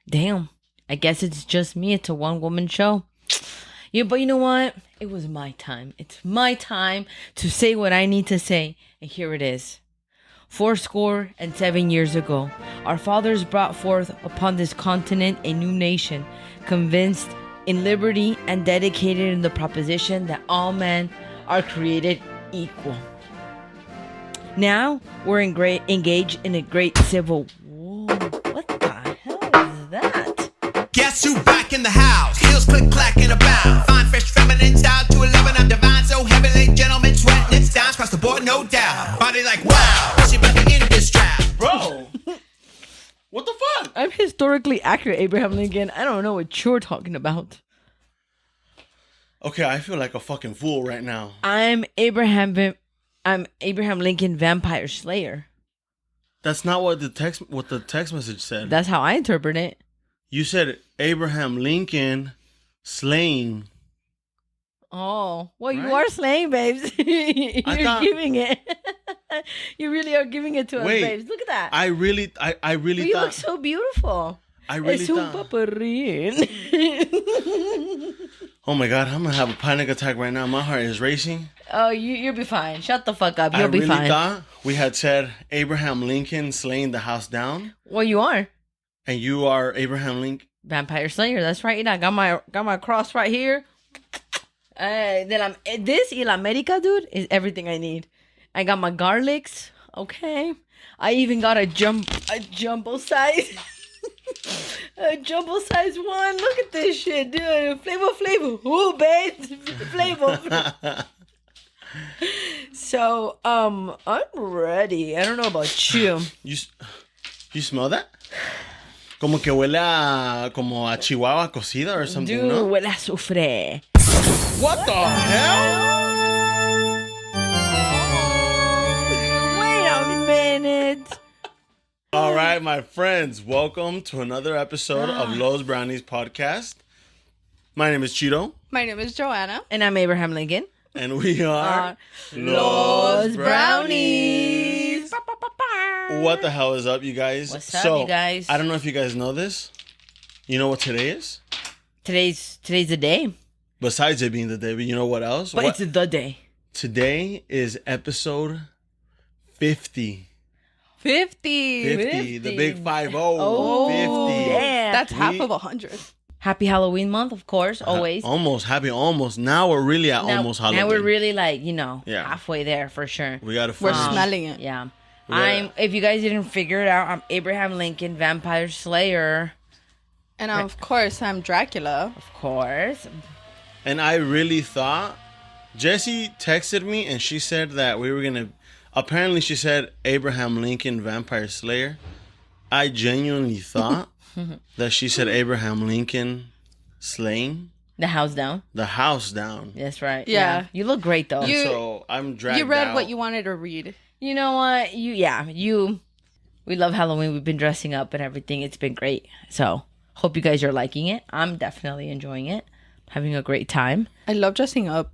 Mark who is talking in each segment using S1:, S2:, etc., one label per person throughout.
S1: Damn. I guess it's just me. It's a one-woman show. Yeah, but you know what? It was my time. It's my time to say what I need to say. And here it is. 7 years ago, our fathers brought forth upon this continent a new nation, convinced in liberty and dedicated in the proposition that all men are created equal. Now, we're engaged in a great civil war. What the hell is that?
S2: Guess who back in the house? Heels click clack in a bound. Fine, fresh, feminine style to 11. I'm divine, so heavenly, gentlemen, sweating it down across the board, no doubt. Body like wow, she back in this trap,
S3: Bro, what the fuck?
S1: I'm historically accurate, Abraham Lincoln. I don't know what you're talking about.
S3: Okay, I feel like a fucking fool right now.
S1: I'm Abraham Lincoln Vampire Slayer.
S3: That's not what the text message said.
S1: That's how I interpret it.
S3: You said Abraham Lincoln Slaying.
S1: Oh, well, you
S3: Right?
S1: are slaying, babes. You're giving it. You really are giving it to us,
S3: Wait,
S1: babes. Look at that.
S3: I really
S1: you
S3: thought.
S1: look so beautiful.
S3: I really
S1: Es un
S3: thought.
S1: paparín.
S3: Oh my god, I'm gonna have a panic attack right now. My heart is racing.
S1: Oh, you'll be fine. Shut the fuck up.
S3: I
S1: You'll be
S3: really
S1: fine.
S3: thought we had said Abraham Lincoln slaying the house down,
S1: Well, you are
S3: and you are Abraham Lincoln.
S1: Vampire Slayer. That's right. I got my cross right here. This y la America, dude, is everything I need. I got my garlics. Okay. I even got a jumbo size. A jumbo size one. Look at this shit, dude. Flavor. Ooh, babe. Flavor. So, I'm ready. I don't know about you.
S3: You smell that? Como que huele como a Chihuahua cocida or something,
S1: Dude,
S3: no?
S1: huele a azufre.
S3: What the hell?
S1: Wait a minute.
S3: All right, my friends, welcome to another episode of Los Brownies podcast. My name is Cheeto,
S4: My name is Joanna.
S1: And I'm Abraham Lincoln.
S3: and we are
S1: Los Brownies.
S3: What the hell is up, you guys?
S1: What's up, you guys?
S3: I don't know if you guys know this. You know what today is?
S1: Today's the day.
S3: Besides it being the day, but you know what else?
S1: But it's the day.
S3: Today is episode 50.
S4: 50.
S3: The big 50.
S1: Oh,
S3: 50.
S1: yeah.
S4: That's half of 100.
S1: Happy Halloween month, of course, always.
S3: Almost. Now we're really at almost Halloween.
S1: Now we're really
S3: Yeah.
S1: halfway there for sure.
S3: We gotta
S4: We're
S3: finish.
S4: smelling it.
S1: Yeah.
S3: Yeah.
S1: If you guys didn't figure it out, I'm Abraham Lincoln Vampire Slayer.
S4: And of course, I'm Dracula.
S1: Of course.
S3: And I really thought Jessie texted me and she said that we were gonna. Apparently, she said Abraham Lincoln Vampire Slayer. I genuinely thought that she said Abraham Lincoln Slaying
S1: The house down.
S3: the house down.
S1: That's right.
S4: Yeah.
S1: You look great though.
S3: And
S4: You-
S3: so I'm dragged.
S4: You read
S3: out.
S4: what you wanted to read.
S1: You know what? We love Halloween. We've been dressing up and everything. It's been great. So, hope you guys are liking it. I'm definitely enjoying it. Having a great time.
S4: I love dressing up.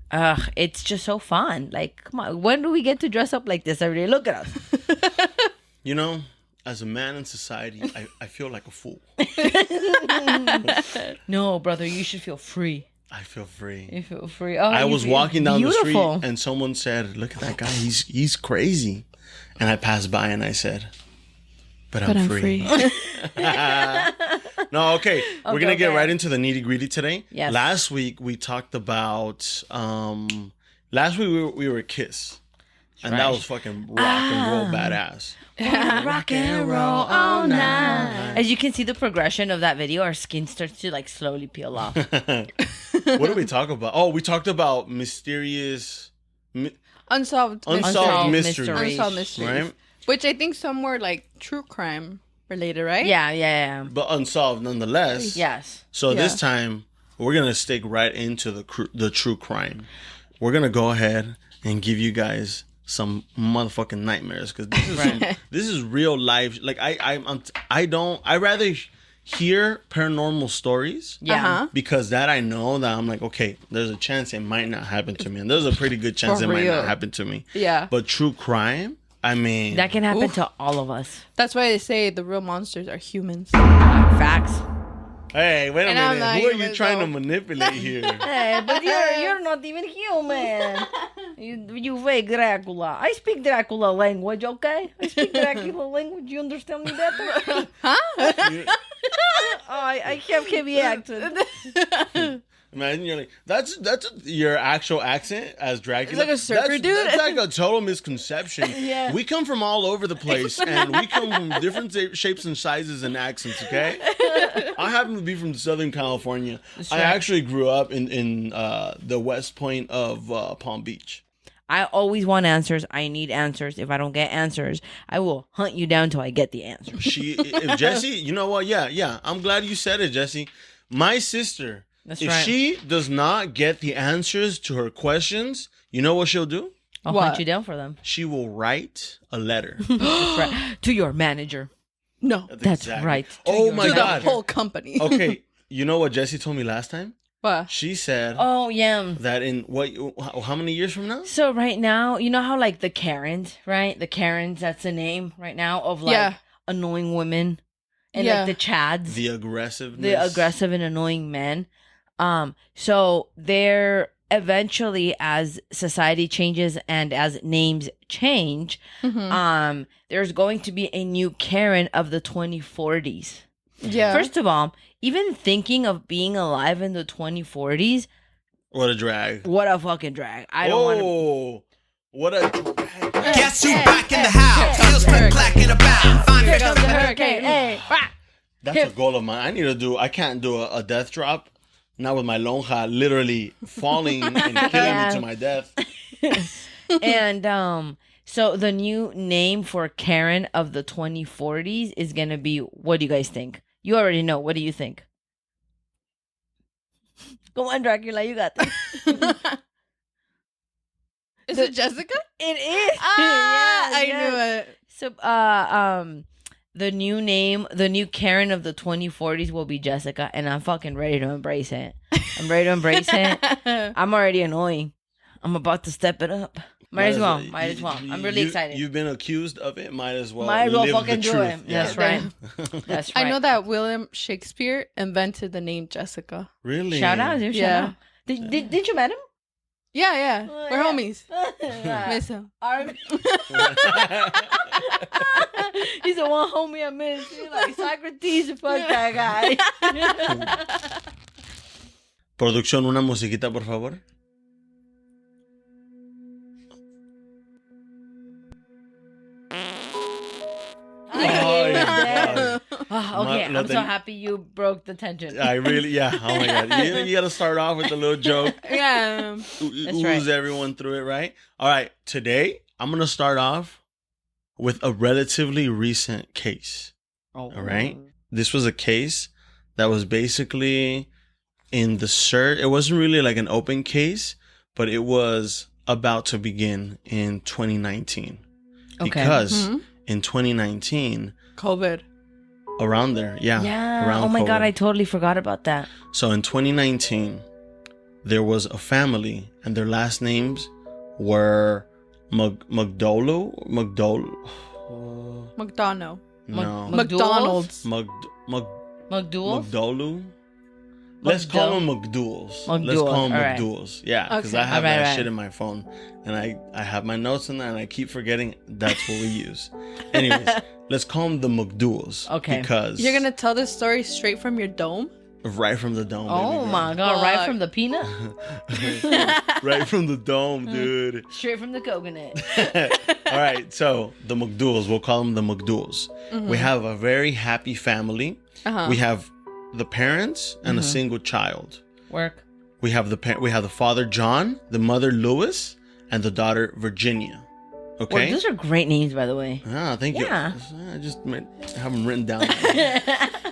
S1: It's just so fun. Like, come on. When do we get to dress up like this every day? Look at us.
S3: You know, as a man in society, I feel like a fool.
S1: No, brother, you should feel free.
S3: I feel free.
S1: You feel free. Oh,
S3: I
S1: you
S3: was
S1: feel
S3: walking down the
S1: beautiful.
S3: street and someone said, "Look at that guy. He's crazy." And I passed by and I said, "But I'm free." No, okay. We're gonna get
S1: okay.
S3: right into the nitty gritty today.
S1: Yes.
S3: Last week we talked about. Last week we were Kiss, and that
S1: right.
S3: was fucking rock and roll badass.
S1: Rock and roll all night. As you can see the progression of that video, our skin starts to like slowly peel off.
S3: What did we talk about? Oh, we talked about mysterious,
S4: Unsolved
S3: unsolved
S4: mysteries.
S3: mysteries,
S4: Unsolved mysteries.
S3: right?
S4: Which I think some were like true crime related, right?
S1: Yeah.
S3: But unsolved nonetheless.
S1: Yes.
S3: So this
S4: Yeah.
S3: time we're gonna stick right into the true crime. We're gonna go ahead and give you guys some motherfucking nightmares because this is real life. Like I rather hear paranormal stories.
S1: Yeah.
S4: Uh-huh.
S3: Because that I know that I'm like, okay, there's a chance it might not happen to me, and there's a pretty good chance
S4: For
S3: it might
S4: real.
S3: not happen to me.
S4: Yeah.
S3: But true crime, I mean,
S1: That can happen
S4: Oof.
S1: to all of us.
S4: That's why they say the real monsters are humans.
S1: Facts.
S3: Hey, wait a
S4: And I'm
S3: minute.
S4: not
S3: Who are you
S4: human,
S3: trying to
S4: so-
S3: manipulate here?
S1: Hey, but you're not even human. You fake Dracula. I speak Dracula language, okay? I speak Dracula language. You understand me better? I have heavy accent.
S3: Imagine you're like, that's your actual accent as Dracula.
S4: It's like a surfer dude.
S3: That's like a total misconception.
S1: Yeah.
S3: We come from all over the place, and we come from different shapes and sizes and accents. Okay, I happen to be from Southern California. I
S1: right.
S3: actually grew up in the West Point of Palm Beach.
S1: I always want answers. I need answers. If I don't get answers, I will hunt you down till I get the answer.
S3: If Jesse, you know what? Yeah. I'm glad you said it, Jesse. My sister.
S1: That's
S3: if
S1: right.
S3: she does not get the answers to her questions, you know what she'll do?
S1: I'll
S4: What?
S1: hunt you down for them.
S3: She will write a letter.
S1: That's right. To your manager.
S4: No.
S1: That's right. To
S3: Oh
S1: your
S3: my
S4: To
S3: God.
S4: the whole company.
S3: Okay, you know what Jesse told me last time?
S4: What?
S3: She said
S1: Oh, yeah.
S3: that in how many years from now?
S1: So right now, you know how like the Karens, right? The Karens, that's the name right now of like
S4: Yeah.
S1: annoying women. And
S4: Yeah.
S1: like the Chads.
S3: The aggressiveness.
S1: The aggressive and annoying men. So they're eventually, as society changes and as names change, there's going to be a new Karen of the 2040s.
S4: Yeah.
S1: First of all, even thinking of being alive in the 2040s,
S3: What a drag.
S1: what a fucking drag. I don't want to.
S3: Oh, what a drag.
S2: Guess who back in the house? Heels click clacking about. Fine
S1: Here
S2: fresh
S1: comes the hurricane. Hey.
S3: That's a goal of mine. I can't do a death drop. Not with my lonja literally falling and killing
S1: Yeah.
S3: me to my death.
S1: And so the new name for Karen of the 2040s is gonna be, what do you guys think? You already know. What do you think? Go on, Dracula, you got this.
S4: Is it Jessica?
S1: It is.
S4: I
S1: Yes,
S4: knew
S1: yes.
S4: it.
S1: So the new name, the new Karen of the 2040s will be Jessica, and I'm fucking ready to embrace it. I'm ready to embrace it. I'm already annoying. I'm about to step it up. Might as well. I'm really excited.
S3: You've been accused of it. Might as well.
S1: Might as well
S3: live
S1: fucking
S3: the
S1: do
S3: truth.
S1: it.
S3: Yeah.
S1: That's right. That's right.
S4: I know that William Shakespeare invented the name Jessica.
S3: Really?
S1: Shout out, dude.
S4: Yeah.
S1: Shout out. Did you met him?
S4: Yeah.
S1: Oh,
S4: We're
S1: yeah.
S4: homies.
S1: Yeah.
S4: Miss him.
S1: He's the one homie I miss. He's like Socrates, fuck that guy.
S3: Producción, una musiquita, por favor. Oh, yeah.
S1: Okay, I'm so happy you broke the tension.
S3: I really, yeah. Oh my God. You got to start off with a little joke.
S4: Yeah.
S3: Ooze
S1: right.
S3: everyone through it, right? All right. Today, I'm going to start off with a relatively recent case.
S1: Oh.
S3: All right. This was a case that was basically in the search. It wasn't really like an open case, but it was about to begin in 2019.
S1: Okay.
S3: Because in 2019,
S4: COVID.
S3: around there,
S1: Yeah.
S3: around
S1: Oh my God,
S3: COVID.
S1: I totally forgot about that.
S3: So in 2019, there was a family, and their last names were McDou.
S4: McDonough.
S3: No.
S4: McDonald's.
S1: McDou's?
S3: McDou. Let's call them McDou's. Let's call them
S1: all right.
S3: McDou's. Yeah, because
S4: Okay.
S3: I have
S1: All right,
S3: that
S1: right.
S3: shit in my phone, and I have my notes in that, and I keep forgetting that's what we use. Anyways, let's call them the McDou's.
S1: Okay.
S3: Because
S4: You're going to tell this story straight from your dome?
S3: right from the dome.
S1: Oh
S3: baby
S1: my God, right
S4: Fuck.
S1: from the peanut?
S3: girl. Right from the dome, dude.
S1: Straight from the coconut.
S3: All right, so the McDou's, we'll call them the McDou's. We have a very happy family.
S4: Uh-huh.
S3: We have the parents and a single child.
S1: Work.
S3: We have the father John, the mother Louis, and the daughter Virginia. Okay.
S1: Well, those are great names, by the way.
S3: Ah, thank
S1: Yeah.
S3: you. I just have them written down.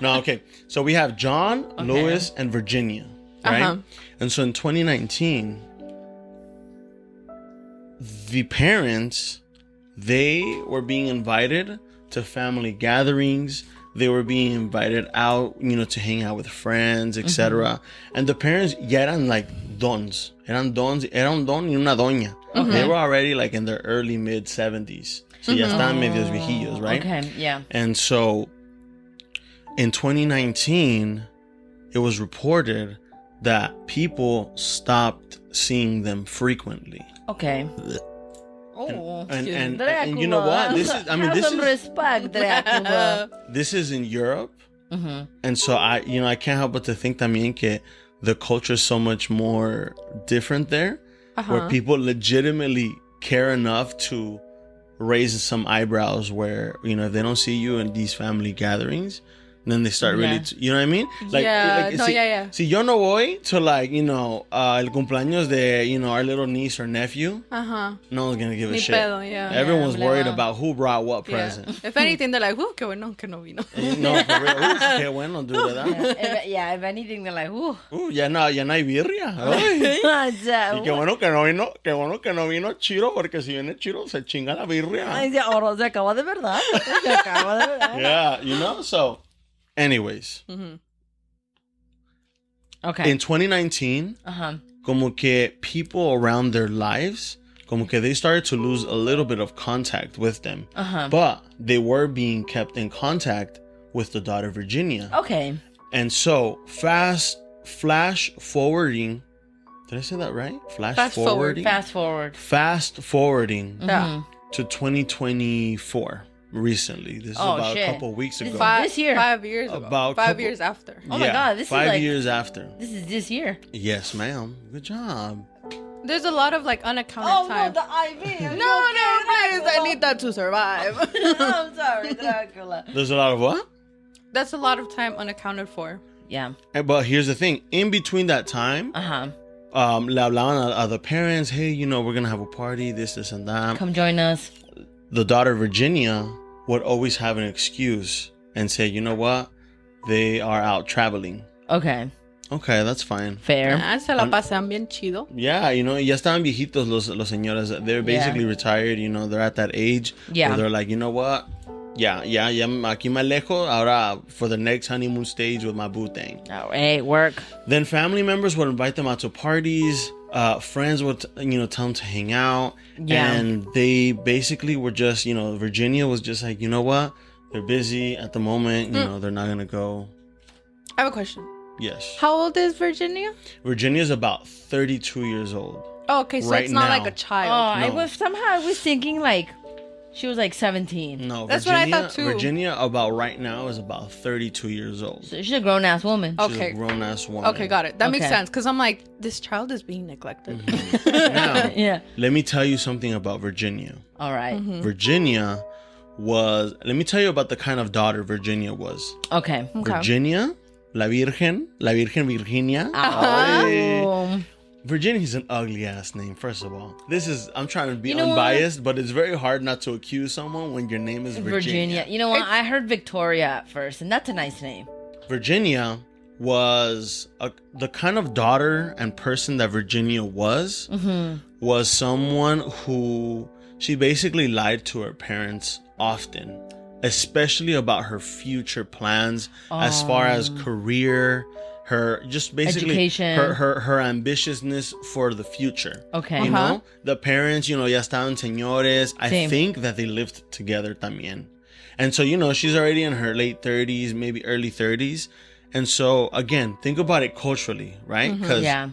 S3: No, okay. So we have John, Louis, and Virginia, right?
S4: Uh-huh.
S3: And so in 2019, the parents, they were being invited to family gatherings. They were being invited out, to hang out with friends, etc. And the parents ya eran like dons. Era un don y una doña. They were already like in their early mid 70s. So ya estaban medios viejillos, right?
S1: Okay, yeah.
S3: And so in 2019, it was reported that people stopped seeing them frequently.
S1: Okay. Oh,
S3: And
S1: Dracula.
S3: you know what? This is, I mean,
S1: Have
S3: this
S1: some
S3: is
S1: respect, Dracula.
S3: this is in Europe, and so I can't help but to think también que the culture is so much more different there, where people legitimately care enough to raise some eyebrows. Where if they don't see you in these family gatherings, then they start really, you know what I mean? Like, See, yo no voy to el cumpleaños de, our little niece or nephew. No one's gonna give a shit.
S4: Pedo, yeah.
S3: Everyone's worried about who brought what present.
S4: If anything, they're like, qué bueno que no vino.
S3: No, for real. Qué bueno, dude, ¿verdad?
S1: If anything, they're like, ooh.
S3: Ya no hay birria. Ay. Y qué bueno que no vino Cheeto, porque si viene Cheeto se chinga la birria.
S1: Ahora se acaba de verdad. Se acaba de verdad.
S3: Yeah, so... Anyways,
S1: Okay.
S3: in 2019, como que people around their lives, como que they started to lose a little bit of contact with them. But they were being kept in contact with the daughter Virginia.
S1: Okay.
S3: And so, flash forwarding. Did I say that right? Fast forwarding to 2024. Recently, this is about a couple of weeks ago.
S1: This year.
S4: 5 years ago.
S3: About
S4: 5 years after.
S1: Oh my God, this is
S3: 5 years after.
S1: This is this year.
S3: Yes, ma'am. Good job.
S4: There's a lot of unaccounted time.
S1: No, the IV.
S4: No, please. I need that to survive.
S1: I'm sorry, Dracula.
S3: There's a lot of what?
S4: That's a lot of time unaccounted for.
S1: Yeah.
S3: But here's the thing. In between that time, le hablaban a the parents, hey, we're going to have a party, this, and that.
S1: Come join us.
S3: The daughter Virginia would always have an excuse and say, you know what? They are out traveling.
S1: Okay,
S3: that's fine.
S1: fair.
S4: Se la pasan bien chido.
S3: Yeah, ya estaban viejitos los señores. They're basically retired, they're at that age.
S1: Yeah.
S3: Where they're like, you know what? Ya, aquí me alejo. Ahora for the next honeymoon stage with my boo thing.
S1: Oh, hey, work.
S3: Then family members would invite them out to parties. Friends would, tell them to hang out.
S1: Yeah.
S3: And they basically were just, Virginia was just like, you know what? They're busy at the moment. They're not going to go.
S4: I have a question.
S3: Yes.
S4: How old is Virginia?
S3: Virginia's about 32 years old.
S4: Oh, okay, so
S3: Right
S4: it's not
S3: now.
S4: like a
S1: Oh,
S4: child.
S1: I was thinking she was 17.
S3: No,
S4: That's
S3: Virginia,
S4: what I thought too.
S3: Virginia about right now is about 32 years old.
S1: So she's a grown ass woman.
S3: She's
S4: Okay.
S3: a grown-ass woman.
S4: Okay, got it. That makes
S1: Okay.
S4: sense. Because I'm like, this child is being neglected.
S3: Now,
S1: Yeah.
S3: let me tell you something about Virginia.
S1: All right.
S3: Virginia let me tell you about the kind of daughter Virginia was.
S1: Okay.
S3: Virginia, la Virgen Virginia.
S1: Oh.
S3: Virginia is an ugly ass name, first of all. I'm trying to be
S1: know what?
S3: unbiased, but it's very hard not to accuse someone when your name is Virginia.
S1: You know what? I heard Victoria at first, and that's a nice name.
S3: Virginia was the kind of daughter and person that Virginia was someone who she basically lied to her parents often, especially about her future plans as far as career, her just basically
S1: Education.
S3: her ambitiousness for the future.
S1: Okay.
S3: You know, the parents, ya estaban señores. I
S1: Same.
S3: think that they lived together también. And so, she's already in her late 30s, maybe early 30s. And so, again, think about it culturally, right? Because
S1: Yeah.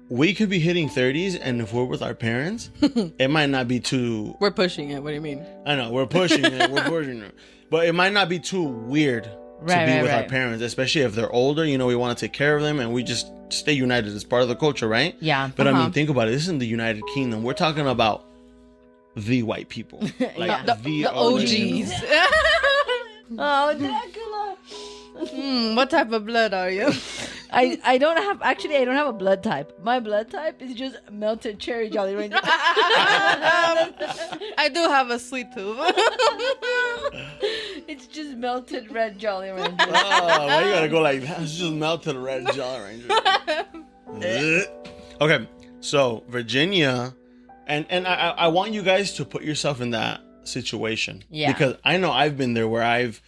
S3: we could be hitting 30s, and if we're with our parents, it might not be too...
S4: We're pushing it. What do you mean?
S3: I know, we're pushing it. But it might not be too weird to be with our parents, especially if they're older. We want to take care of them, and we just stay united as part of the culture, right?
S1: Yeah.
S3: But I mean, think about it. This isn't the United Kingdom. We're talking about the white people. Like the
S4: OGs.
S1: Oh, Dracula.
S4: What type of blood are you?
S1: I don't have a blood type. My blood type is just melted cherry Jolly Rancher.
S4: I do have a sweet tooth.
S1: It's just melted red Jolly Rancher.
S3: Oh, why you gotta go like that? It's just melted red Jolly Ranger. Okay, so Virginia, and I want you guys to put yourself in that situation.
S1: Yeah.
S3: Because I know I've been there where I've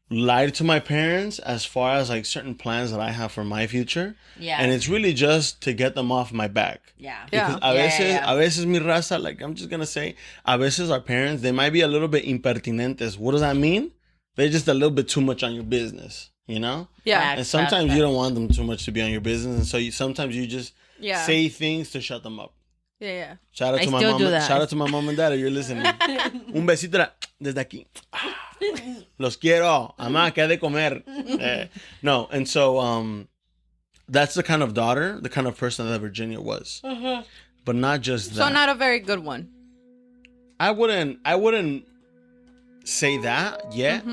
S3: lied to my parents as far as certain plans that I have for my future.
S1: Yeah.
S3: And it's really just to get them off my back.
S1: Yeah.
S3: Because a veces mi raza, I'm just gonna say, a veces our parents, they might be a little bit impertinentes. What does that mean? they're just a little bit too much on your business, you know?
S4: Yeah.
S3: And sometimes you don't want them too much to be on your business, and so sometimes you just say things to shut them up.
S4: Yeah.
S3: Shout out
S1: I
S3: to my
S1: still
S3: mom.
S1: do that.
S3: Shout out to my mom and dad if you're listening. Un besito desde aquí. Los quiero. Amá, que ha de comer. No, and so that's the kind of daughter, the kind of person that Virginia was. But not just that.
S4: So not a very good one.
S3: I wouldn't say that yet.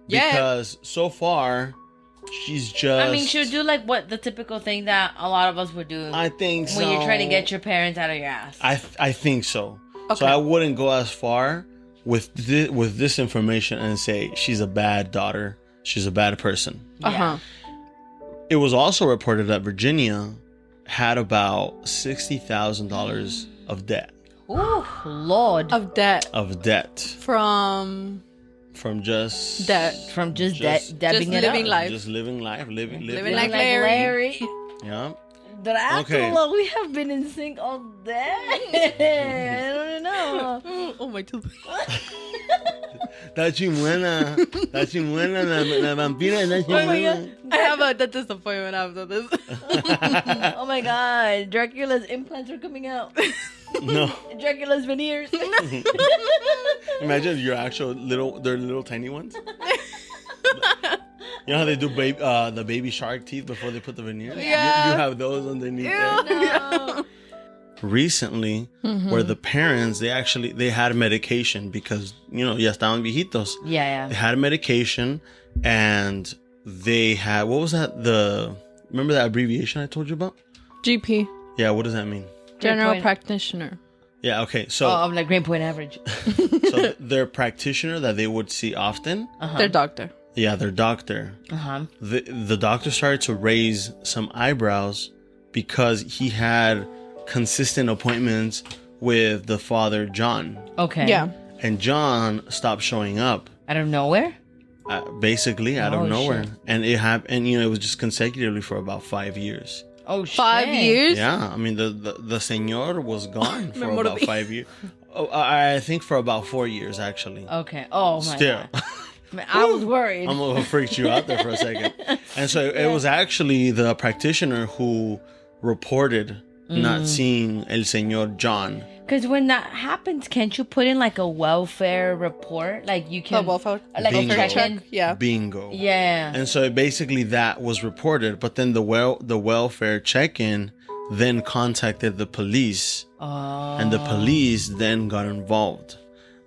S4: Yeah.
S3: Because so far she's just,
S1: I mean, she'll do like what the typical thing that a lot of us would do.
S3: I think so.
S1: When you're trying to get your parents out of your ass.
S3: I think so.
S4: Okay.
S3: So I wouldn't go as far with this information and say she's a bad daughter. She's a bad person.
S4: Uh-huh.
S3: It was also reported that Virginia had about $60,000 of debt.
S1: Ooh, Lord.
S4: Of debt.
S3: Of debt.
S4: From
S3: Just
S4: debt.
S1: From just
S3: Just
S1: dabbing it
S4: living
S1: up.
S4: life.
S3: Just living life. Living
S4: Living
S3: life.
S4: like Larry.
S3: Yeah.
S1: Dracula,
S3: Okay.
S1: we have been in sync all day. I don't know.
S4: Oh my God.
S3: Está chimbuena. Está chimbuena. La vampira está
S1: Oh my
S3: chimbuena.
S1: God.
S4: I have a dentist appointment after this.
S1: Oh my God. Dracula's implants are coming out.
S3: No.
S1: Dracula's veneers.
S3: Imagine your actual they're little tiny ones. You know how they do the baby shark teeth before they put the veneers?
S4: Yeah.
S3: You have those underneath there.
S1: No.
S3: Recently, where the parents, they had medication because, ya estaban viejitos.
S1: Yeah,
S3: They had medication and they had, what was that? Remember that abbreviation I told you about?
S4: GP.
S3: Yeah, what does that mean?
S4: General
S1: point.
S4: practitioner.
S3: Yeah, okay. So,
S1: Oh, I'm like grade point average.
S3: so their practitioner that they would see often,
S4: Their doctor.
S3: yeah, their doctor. The doctor started to raise some eyebrows because he had consistent appointments with the father John,
S1: Okay.
S4: Yeah.
S3: and John stopped showing up
S1: Out of nowhere?
S3: basically out
S1: Oh,
S3: of nowhere.
S1: shit.
S3: And it happened, and it was just consecutively for about 5 years.
S1: Oh, shit.
S4: 5 years?
S3: Yeah, I mean the señor was gone for
S4: Me
S3: about
S4: morbí.
S3: 5 years. Oh, I think for about 4 years actually.
S1: Okay. Oh, my
S3: Still.
S1: God. Man, I was worried.
S3: I'm gonna freak you out there for a second. And so it was actually the practitioner who reported not seeing El Señor John.
S1: Because when that happens, can't you put in like a welfare report? Like you can.
S4: welfare.
S1: Like
S3: Bingo.
S1: a check-in?
S4: Yeah.
S3: Bingo.
S1: Yeah.
S3: And so basically that was reported, but then the welfare check-in then contacted the police,
S1: Oh.
S3: and the police then got involved.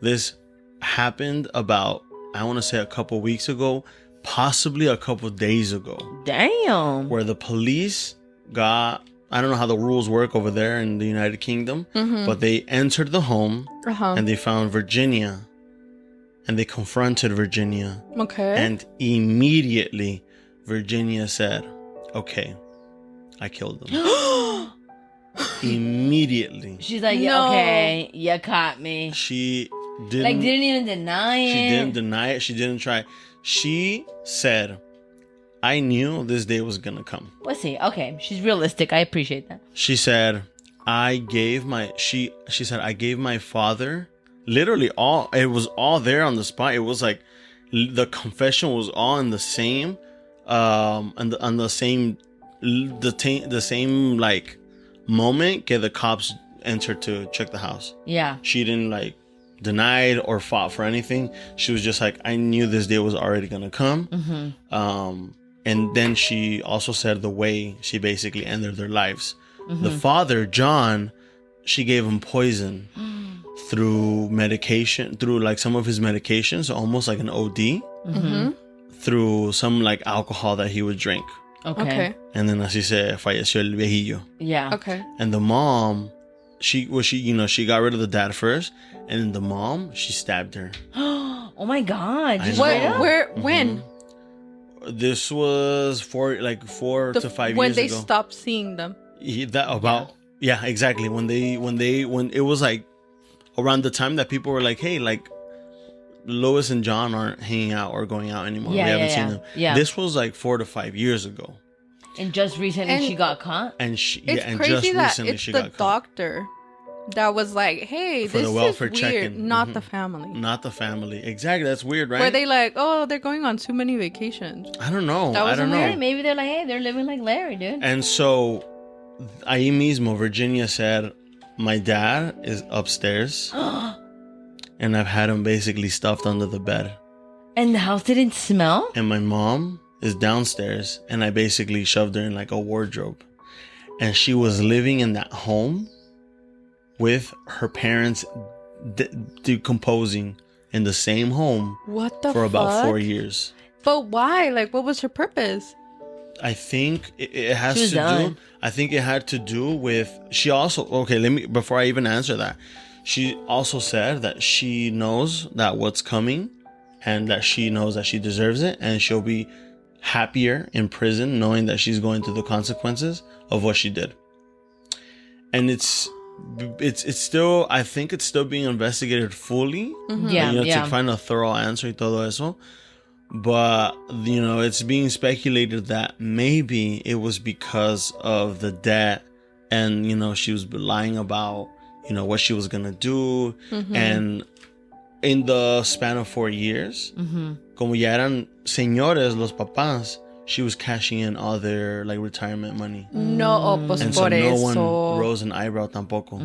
S3: This happened about, I want to say, a couple weeks ago, possibly a couple days ago,
S1: Damn.
S3: where the police got, I don't know how the rules work over there in the United Kingdom, but they entered the home and they found Virginia, and they confronted Virginia,
S4: Okay.
S3: and immediately Virginia said, "Okay, I killed them." Immediately.
S1: She's like,
S4: No.
S1: okay, you caught me.
S3: She didn't,
S1: Like, didn't even deny it.
S3: she didn't deny it. She didn't try. She said, "I knew this day was gonna come."
S1: Let's see. Okay, she's realistic. I appreciate that.
S3: She said, "I gave my she said I gave my father literally all. It was all there on the spot. It was like the confession was all in the same, and on the same, the same like moment that the cops entered to check the house.
S1: Yeah.
S3: She didn't like denied or fought for anything. She was just like, I knew this day was already gonna come." And then she also said the way she basically ended their lives. The father, John, she gave him poison through medication, through like some of his medications, almost like an OD, through some like alcohol that he would drink.
S1: Okay.
S4: Okay.
S3: And then así se falleció el viejillo.
S1: Yeah.
S4: Okay.
S3: And the mom, she got rid of the dad first, and then the mom, she stabbed her.
S1: Oh my God.
S3: I
S1: Just
S3: know.
S1: straight up?
S4: Where? When?
S3: This was 4 to 5
S4: when
S3: years
S4: they
S3: ago.
S4: stopped seeing them.
S3: Yeah, exactly. When it was like around the time that people were like, hey, like Lois and John aren't hanging out or going out anymore.
S1: Yeah,
S3: we haven't
S1: yeah,
S3: seen
S1: yeah.
S3: them.
S1: Yeah.
S3: This was like 4 to 5 years ago.
S1: And just recently
S4: And-
S1: she got caught?
S3: And she
S4: It's
S3: and
S4: crazy
S3: just
S4: that
S3: recently
S4: it's
S3: she
S4: the
S3: got caught.
S4: doctor that was like, hey,
S3: For
S4: this
S3: the welfare
S4: is weird.
S3: check-in.
S4: Not the family.
S3: Not the family. Exactly. That's weird, right?
S4: Were they like, oh, they're going on too many vacations?
S3: I don't know.
S4: That
S3: I don't
S4: wasn't
S3: know.
S4: weird?
S1: Hey, maybe they're like, hey, they're living like Larry, dude.
S3: And so, ahí mismo, Virginia said, my dad is upstairs. And I've had him basically stuffed under the bed.
S1: And the house didn't smell?
S3: And my mom is downstairs. And I basically shoved her in like a wardrobe. And she was living in that home with her parents decomposing in the same home
S4: What the
S3: for about
S4: fuck?
S3: 4 years.
S4: But why? Like, what was her purpose?
S3: I think it has
S1: She was
S3: to
S1: done.
S3: do. I think it had to do with. She also before I even answer that. She also said that she knows that what's coming, and that she knows that she deserves it, and she'll be happier in prison knowing that she's going through the consequences of what she did. And it's still. I think it's still being investigated fully.
S1: Yeah,
S3: To find a thorough answer y todo eso. But, it's being speculated that maybe it was because of the debt and, she was lying about, what she was going to do. And in the span of 4 years, como ya eran señores los papás, she was cashing in all their, like, retirement money.
S4: No, pues
S3: And so
S4: por
S3: no
S4: eso.
S3: one rose an eyebrow tampoco,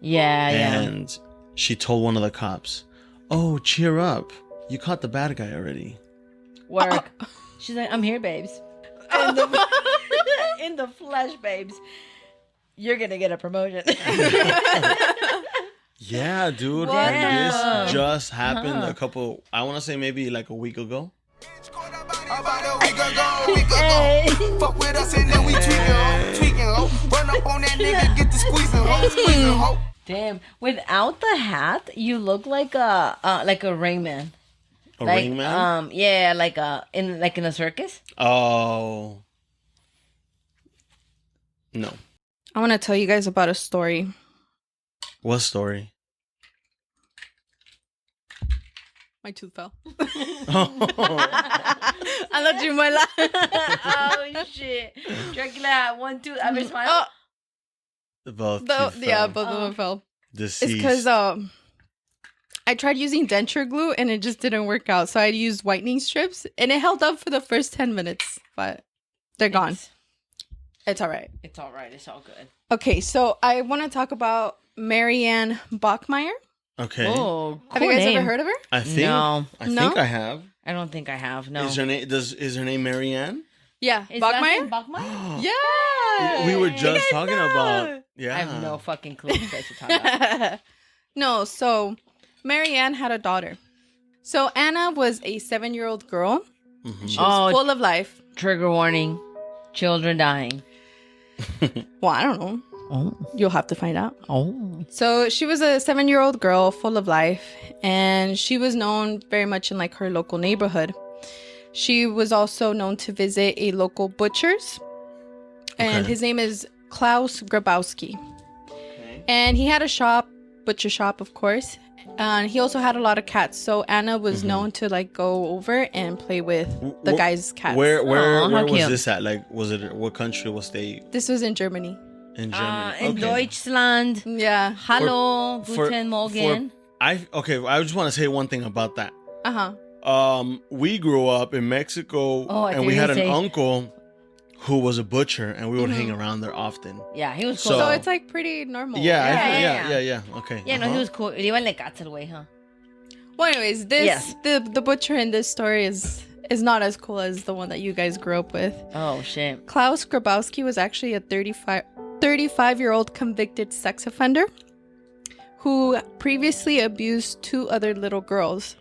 S1: Yeah.
S3: And she told one of the cops, oh, cheer up. You caught the bad guy already.
S1: Work. She's like, I'm here, babes. In the flesh, babes. You're going to get a promotion.
S3: Yeah, dude.
S4: What
S3: This
S4: the-
S3: just happened I want to say maybe like a week ago.
S2: About a week ago.
S1: Hey.
S2: Fuck with us and then we tweaking, ho. Run up on that nigga, get the squeezing, ho.
S1: Damn. Without the hat, you look like a Rayman.
S3: A
S1: Like,
S3: ring man?
S1: yeah, in a circus.
S3: Oh. No.
S4: I want to tell you guys about a story.
S3: What story?
S4: My tooth fell.
S3: Oh.
S4: I thought you might laugh.
S1: Oh shit! Dracula, 1, 2. Ever smile?
S3: Both
S4: Both
S3: teeth fell.
S4: of them fell.
S3: Deceased.
S4: It's because I tried using denture glue and it just didn't work out. So I used whitening strips and it held up for the first 10 minutes, but they're gone. It's all right.
S1: It's all right. It's all good.
S4: Okay, so I want to talk about Maryanne Bachmeyer.
S3: Okay.
S1: Oh, cool
S4: Have you guys
S1: name.
S4: ever heard of her?
S3: I think
S1: No.
S3: I
S4: No?
S3: think I have.
S1: I don't think I have. No.
S3: Is her name Maryanne?
S4: Yeah,
S1: Is that
S4: Bachmeyer.
S1: name Bachmeyer?
S4: Yeah.
S3: We were
S1: You
S3: just
S1: guys
S3: talking
S1: know.
S3: about
S1: I have no fucking clue what you guys are talking about.
S4: No, so Maryanne had a daughter. So Anna was a 7-year-old girl. She was full of life.
S1: Trigger warning. Children dying.
S4: Well, I don't know.
S1: Oh.
S4: You'll have to find out.
S1: Oh.
S4: So she was a 7-year-old girl full of life, and she was known very much in like her local neighborhood. She was also known to visit a local butcher's, and
S3: Okay.
S4: his name is Klaus Grabowski.
S3: Okay.
S4: And he had a shop, butcher shop, of course. And he also had a lot of cats. So Anna was known to like go over and play with the guy's cats.
S3: Where
S1: Aw, how
S3: was
S1: cute.
S3: this at? Like, was it what country? What state?
S4: This was in Germany.
S3: In Germany.
S1: In Deutschland.
S4: Yeah.
S1: Hallo,
S3: For-
S1: guten Morgen.
S3: I just want to say one thing about that.
S4: Uh-huh.
S3: We grew up in Mexico,
S1: Oh, I
S3: and we
S1: thought you
S3: had
S1: were
S3: an
S1: gonna say-
S3: uncle who was a butcher, and we would hang around there often.
S1: Yeah, he was cool.
S3: So-
S4: So it's like pretty normal.
S3: Yeah. Okay.
S1: Yeah, no, he was cool. Iba en Lecatzel, güey, huh?
S4: Well, anyways, this
S1: Yes.
S4: the butcher in this story is not as cool as the one that you guys grew up with.
S1: Oh, shit.
S4: Klaus Grabowski was actually a 35-year-old convicted sex offender who previously abused 2 other little girls.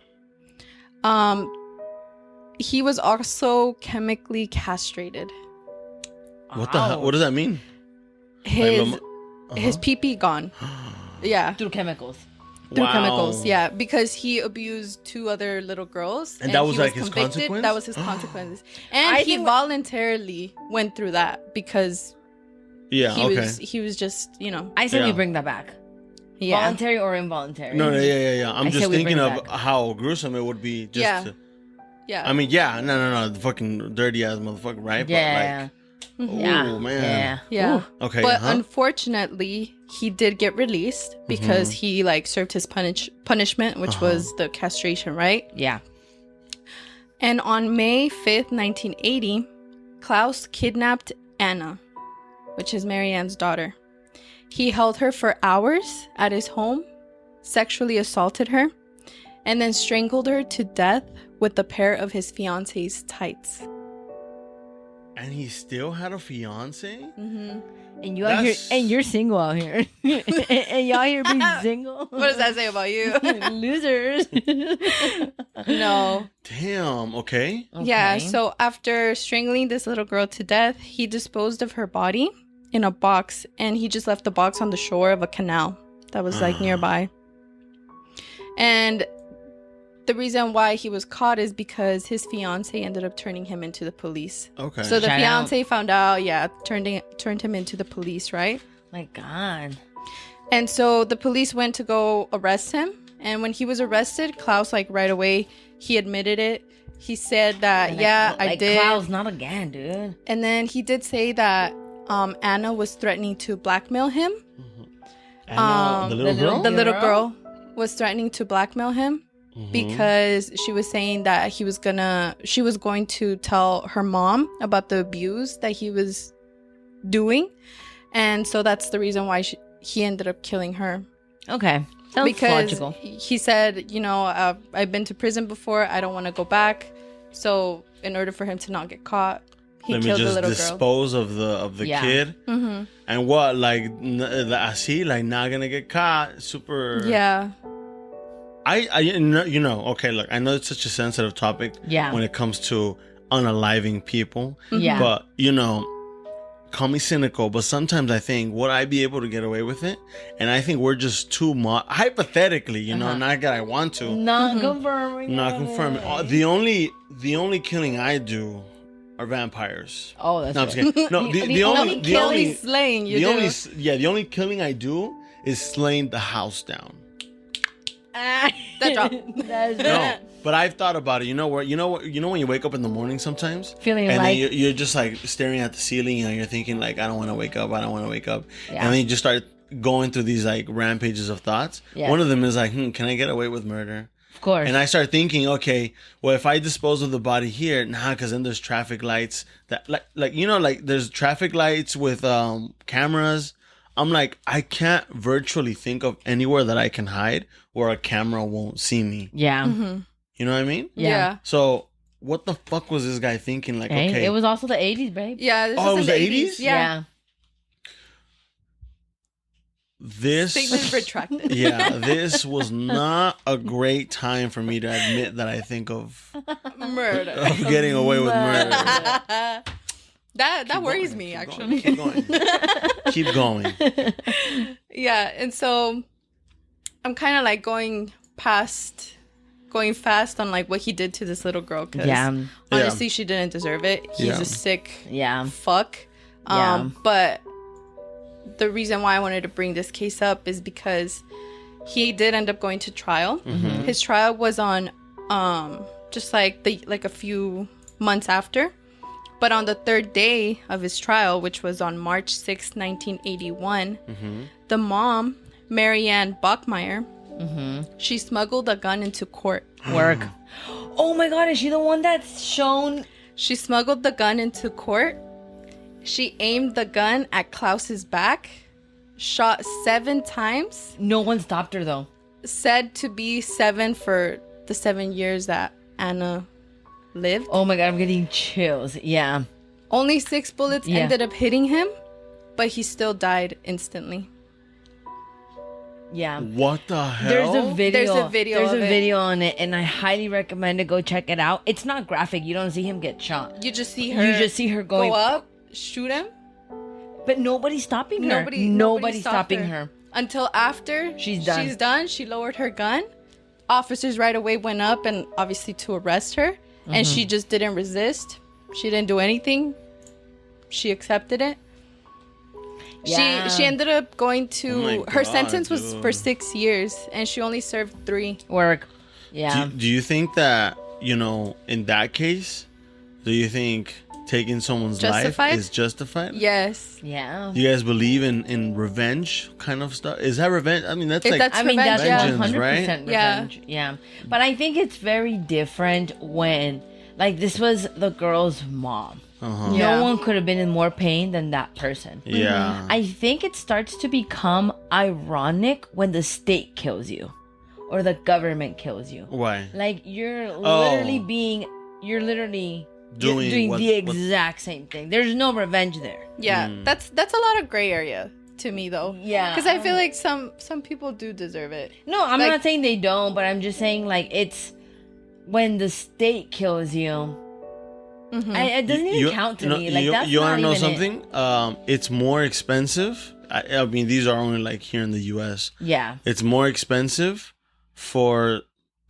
S4: He was also chemically castrated.
S3: What the hell? What does that mean?
S4: His
S3: Like,
S4: his pee-pee gone. Yeah.
S1: Through chemicals.
S4: Through
S3: Wow.
S4: chemicals, yeah, because he abused 2 other little girls,
S3: And that was,
S4: he
S3: like, his consequence?
S4: That was his consequences, and
S1: I
S4: he
S1: think-
S4: voluntarily went through that because
S3: Yeah.
S4: he
S3: Okay.
S4: he was just
S1: I say we
S3: Yeah.
S1: bring that back.
S4: yeah.
S1: Voluntary or involuntary.
S3: No, yeah. I'm
S1: I
S3: just
S1: say we
S3: thinking
S1: bring
S3: of
S1: it back.
S3: how gruesome it would be. Just
S4: Yeah.
S3: to,
S4: Yeah.
S3: I mean, yeah, no, the fucking dirty ass motherfucker, right?
S1: Yeah.
S3: Oh man.
S4: Yeah.
S1: Ooh.
S3: Okay.
S4: But unfortunately, he did get released because he like served his punishment, which was the castration, right?
S1: Yeah.
S4: And on May 5th, 1980, Klaus kidnapped Anna, which is Maryanne's daughter. He held her for hours at his home, sexually assaulted her, and then strangled her to death with a pair of his fiance's tights.
S3: And he still had a fiance?
S1: And you out here, and you're single out here, and y'all here being single.
S4: What does that say about you?
S1: Losers.
S4: No.
S3: Damn, okay.
S4: Yeah,
S1: Okay.
S4: so after strangling this little girl to death, he disposed of her body in a box, and he just left the box on the shore of a canal that was like nearby. And the reason why he was caught is because his fiance ended up turning him into the police.
S3: Okay.
S4: So the
S1: Shout
S4: fiance found out, turned him into the police, right?
S1: My God.
S4: And so the police went to go arrest him. And when he was arrested, Klaus, like right away, he admitted it. He said that, I did.
S1: Klaus, not again, dude.
S4: And then he did say that Anna was threatening to blackmail him.
S3: And, the little girl?
S4: The little girl was threatening to blackmail him because she was saying that she was going to tell her mom about the abuse that he was doing. And so that's the reason why he ended up killing her.
S1: Okay. Sounds
S4: Because
S1: logical.
S4: he said, I've been to prison before. I don't want to go back. So in order for him to not get caught, he
S3: Let me
S4: killed the
S3: just
S4: little girl.
S3: dispose of the
S1: Yeah.
S3: kid. And what, like, así, like, not gonna get caught. Super.
S4: Yeah.
S3: Okay, look, I know it's such a sensitive topic when it comes to unaliving people.
S1: Yeah.
S3: But, call me cynical, but sometimes I think, would I be able to get away with it? And I think we're just too much. Hypothetically, not that I want to.
S1: Not confirming.
S3: Not confirming. The only killing I do are vampires.
S1: Oh, that's
S3: No, I'm
S1: right.
S3: just kidding. No, the only
S4: slaying you
S3: the
S4: do.
S3: only the only killing I do is slaying the house down.
S4: That drop.
S1: That's
S3: No, but I've thought about it. You know when you wake up in the morning sometimes,
S1: Feeling
S3: and
S1: like-
S3: then you're just like staring at the ceiling, and you're thinking like, I don't want to wake up.
S1: Yeah.
S3: And then you just start going through these like rampages of thoughts.
S1: Yeah.
S3: One of them is like, can I get away with murder?
S1: Of course.
S3: And I start thinking, okay, well, if I dispose of the body here, because then there's traffic lights that like there's traffic lights with cameras. I'm like, I can't virtually think of anywhere that I can hide where a camera won't see me.
S1: Yeah.
S3: You know what I mean?
S1: Yeah.
S3: So what the fuck was this guy thinking? Like,
S1: Hey,
S3: okay,
S1: it was also the 80s, babe.
S4: Yeah. This
S3: Oh,
S4: is
S3: it
S4: in
S3: was the 80s?
S4: Yeah.
S3: this
S4: Statement retracted.
S3: this was not a great time for me to admit that I think of
S4: Murder.
S3: getting away with murder.
S4: That worries me, actually.
S3: Keep going. Keep going.
S4: Yeah, and so I'm kind of like going fast on like what he did to this little girl because honestly she didn't deserve it. He's a sick fuck. But the reason why I wanted to bring this case up is because he did end up going to trial. His trial was on just like a few months after. But on the third day of his trial, which was on March 6, 1981, the mom, Maryanne Bm, she smuggled a gun into court.
S1: Work. Oh my God, is she the one that's shown?
S4: She smuggled the gun into court. She aimed the gun at Klaus's back, shot 7 times.
S1: No one stopped her though.
S4: Said to be 7 for the 7 years that Anna lived.
S1: Oh my God, I'm getting chills. Yeah.
S4: Only 6 bullets ended up hitting him, but he still died instantly.
S1: Yeah.
S3: What the hell?
S1: There's a video.
S4: There's a video
S1: There's
S4: of
S1: a
S4: it.
S1: video on it, and I highly recommend to go check it out. It's not graphic. You don't see him get shot.
S4: You just see her.
S1: going
S4: go up, shoot him.
S1: But nobody's stopping her.
S4: Nobody stopped
S1: stopping her.
S4: Until after
S1: She's done.
S4: She lowered her gun. Officers right away went up and obviously to arrest her. And she just didn't resist. She didn't do anything. She accepted it.
S1: Yeah.
S4: She ended up going to
S3: Oh my
S4: her
S3: God,
S4: sentence was
S3: dude.
S4: for 6 years and she only served 3.
S1: Work. Yeah.
S3: Do you think that, in that case, do you think taking someone's
S4: Justified?
S3: life is justified?
S4: Yes.
S1: Yeah.
S3: Do you guys believe in revenge kind of stuff? Is that revenge? I mean, that's
S4: If
S3: like
S4: that's
S1: I mean, that's
S3: vengeance,
S1: 100%
S3: right?
S1: revenge. Yeah. But I think it's very different when, like, this was the girl's mom.
S3: Uh-huh.
S4: Yeah.
S1: No one could have been in more pain than that person.
S3: Yeah.
S1: I think it starts to become ironic when the state kills you or the government kills you.
S3: Why?
S1: Like, you're literally doing
S3: What-
S1: the exact same thing. There's no revenge there.
S4: Yeah. That's a lot of gray area to me though.
S1: Yeah.
S4: Because I feel like some people do deserve it.
S1: No, I'm
S4: Like-
S1: not saying they don't, but I'm just saying, like, it's when the state kills you. It doesn't even count to me. Like, that's
S3: you
S1: not
S3: want to know
S1: even
S3: something? It's more expensive. I mean, these are only like here in the U.S.
S1: Yeah.
S3: It's more expensive for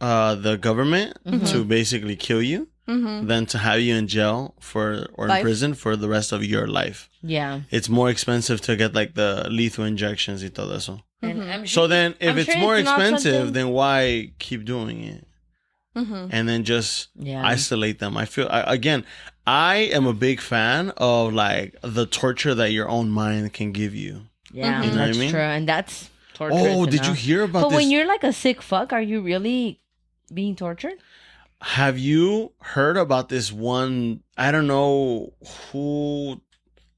S3: the government to basically kill you than to have you in jail or in
S4: Life.
S3: prison for the rest of your life.
S1: Yeah.
S3: It's more expensive to get like the lethal injections y todo eso.
S1: And I'm
S3: So
S1: sure,
S3: then, if
S1: I'm
S3: it's
S1: sure
S3: more
S1: it's not
S3: expensive,
S1: something-
S3: then why keep doing it? And then just
S1: Yeah.
S3: isolate them. I feel I am a big fan of like the torture that your own mind can give you.
S1: Yeah,
S3: You know what I
S1: that's
S3: mean?
S1: true. And that's torturous.
S3: Oh, did you
S1: enough.
S3: hear about
S1: But
S3: this?
S1: when you're like a sick fuck, are you really being tortured?
S3: Have you heard about this one? I don't know who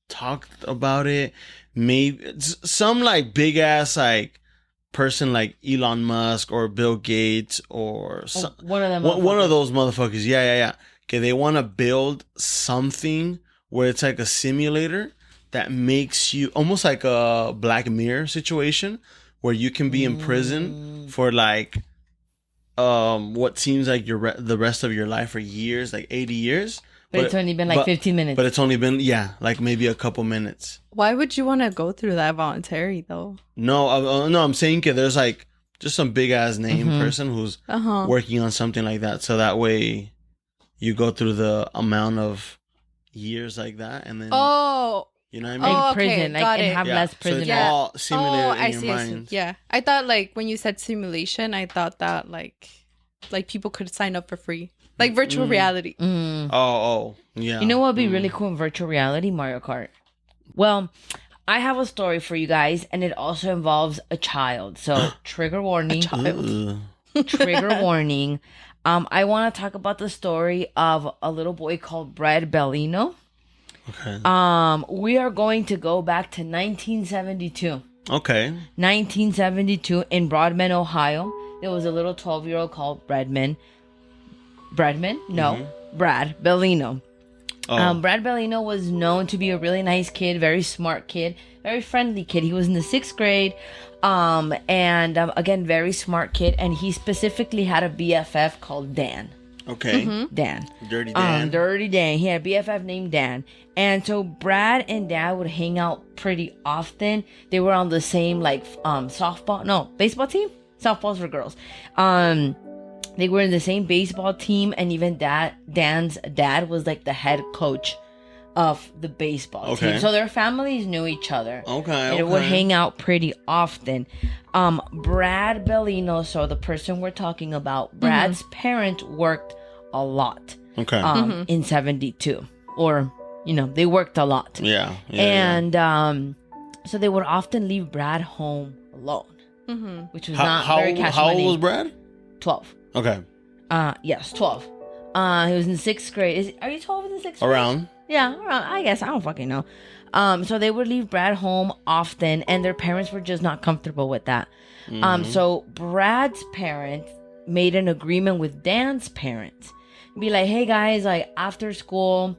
S3: talked about it. Maybe it's some like big ass like person like Elon Musk or Bill Gates or some,
S1: One of them.
S3: one of those motherfuckers. Yeah. Okay, they want to build something where it's like a simulator that makes you almost like a Black Mirror situation where you can be in prison for like what seems like the rest of your life for years, like 80 years.
S1: But it's only been like 15 minutes.
S3: But it's only been like maybe a couple minutes.
S4: Why would you want to go through that voluntary though?
S3: No, I'm saying there's like just some big ass name person who's working on something like that, so that way you go through the amount of years like that, and then you know what I mean?
S1: Like
S4: okay,
S1: prison, like,
S4: got
S1: and
S4: it.
S1: have less prison.
S3: So it's all simulated
S4: I
S3: in your
S4: see, I
S3: mind.
S4: see. Yeah, I thought like when you said simulation, I thought that like people could sign up for free, like virtual reality.
S3: Oh, yeah.
S1: You know what would be really cool in virtual reality? Mario Kart. Well, I have a story for you guys, and it also involves a child. So trigger warning. Trigger warning. I want to talk about the story of a little boy called Brad Bellino.
S3: Okay.
S1: We are going to go back to 1972.
S3: Okay.
S1: 1972 in Broadman, Ohio. There was a little 12-year-old called Bradman? No, Brad Bellino.
S3: Oh.
S1: Brad Bellino was known to be a really nice kid, very smart kid, very friendly kid. He was in the 6th grade. Again, very smart kid. And he specifically had a BFF called Dan.
S3: Okay.
S1: Dan.
S3: Dirty Dan.
S1: Dirty Dan. He had a BFF named Dan. And so Brad and Dad would hang out pretty often. They were on the same baseball team? Softball's for girls. They were in the same baseball team, and even Dan's dad was like the head coach of the baseball team. So their families knew each other.
S3: Okay.
S1: They would hang out pretty often. Brad Bellino, so the person we're talking about, Brad's parents worked a lot.
S3: Okay.
S1: In 72. Or, they worked a lot.
S3: Yeah.
S1: So they would often leave Brad home alone. Which was not very cash
S3: How
S1: money.
S3: old was Brad?
S1: 12.
S3: Okay.
S1: Yes, 12. He was in 6th grade. Are you 12 in the 6th grade?
S3: Around.
S1: Yeah, around. I guess. I don't fucking know. So they would leave Brad home often, and their parents were just not comfortable with that. So Brad's parents made an agreement with Dan's parents. Be like, hey guys, like after school,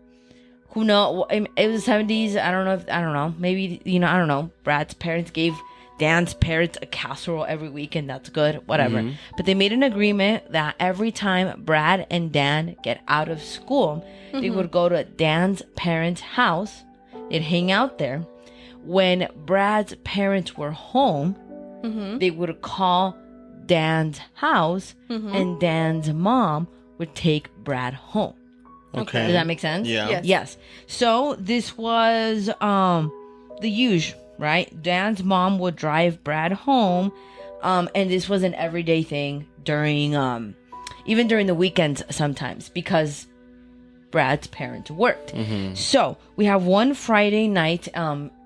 S1: who know? It was the 70s. I don't know. Maybe, I don't know. Brad's parents gave Dan's parents a casserole every week, and that's good, whatever. But they made an agreement that every time Brad and Dan get out of school, they would go to Dan's parents' house. They'd hang out there. When Brad's parents were home, they would call Dan's house, and Dan's mom would take Brad home.
S3: Okay.
S1: Does that make sense?
S3: Yeah.
S1: Yes. So this was the usual. Right? Dan's mom would drive Brad home. And this was an everyday thing during, even during the weekends sometimes, because Brad's parents worked. So we have one Friday night